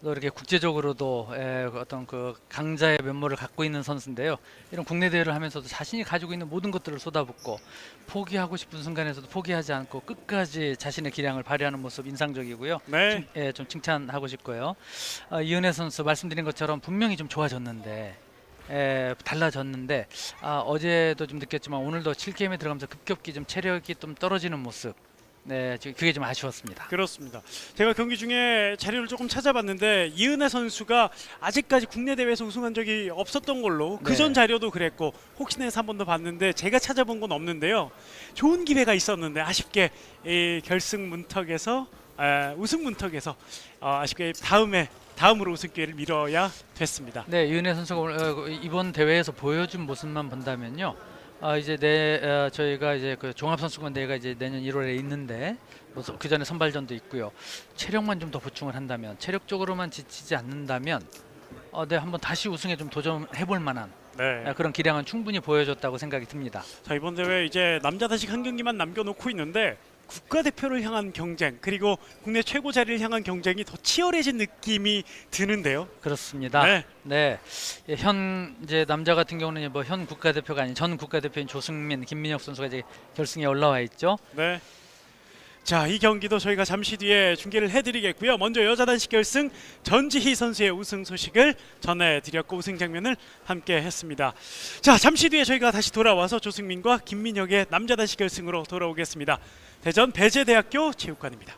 또 이렇게 국제적으로도 어떤 그 강자의 면모를 갖고 있는 선수인데요. 이런 국내 대회를 하면서도 자신이 가지고 있는 모든 것들을 쏟아붓고 포기하고 싶은 순간에서도 포기하지 않고 끝까지 자신의 기량을 발휘하는 모습 인상적이고요. 네. 좀 칭찬하고 싶고요. 이은혜 선수 말씀드린 것처럼 분명히 좀 좋아졌는데 달라졌는데 어제도 좀 느꼈지만 오늘도 7게임에 들어가면서 급격히 좀 체력이 좀 떨어지는 모습. 네, 그게 좀 아쉬웠습니다. 그렇습니다. 제가 경기 중에 자료를 조금 찾아봤는데 이은혜 선수가 아직까지 국내 대회에서 우승한 적이 없었던 걸로 네. 그전 자료도 그랬고 혹시나 해서 한 번 더 봤는데 제가 찾아본 건 없는데요. 좋은 기회가 있었는데 아쉽게 이 결승 문턱에서 우승 문턱에서 아쉽게 다음으로 우승 기회를 미뤄야 됐습니다. 네, 이은혜 선수가 오늘, 이번 대회에서 보여준 모습만 본다면요. 이제 저희가 이제 그 종합선수권 대회가 이제 내년 1월에 있는데 그 전에 선발전도 있고요. 체력만 좀 더 보충을 한다면, 체력적으로만 지치지 않는다면, 네, 한번 다시 우승에 좀 도전해볼 만한 네. 그런 기량은 충분히 보여줬다고 생각이 듭니다. 자, 이번 대회 이제 남자 단식 한 경기만 남겨놓고 있는데 국가대표를 향한 경쟁 그리고 국내 최고 자리를 향한 경쟁이 더 치열해진 느낌이 드는데요. 그렇습니다. 네. 네, 현 이제 남자 같은 경우는 뭐 현 국가대표가 아닌 전 국가대표인 조승민, 김민혁 선수가 이제 결승에 올라와 있죠. 네. 자, 이 경기도 저희가 잠시 뒤에 중계를 해드리겠고요. 먼저 여자 단식 결승 전지희 선수의 우승 소식을 전해드렸고 우승 장면을 함께 했습니다. 자, 잠시 뒤에 저희가 다시 돌아와서 조승민과 김민혁의 남자 단식 결승으로 돌아오겠습니다. 대전 배재대학교 체육관입니다.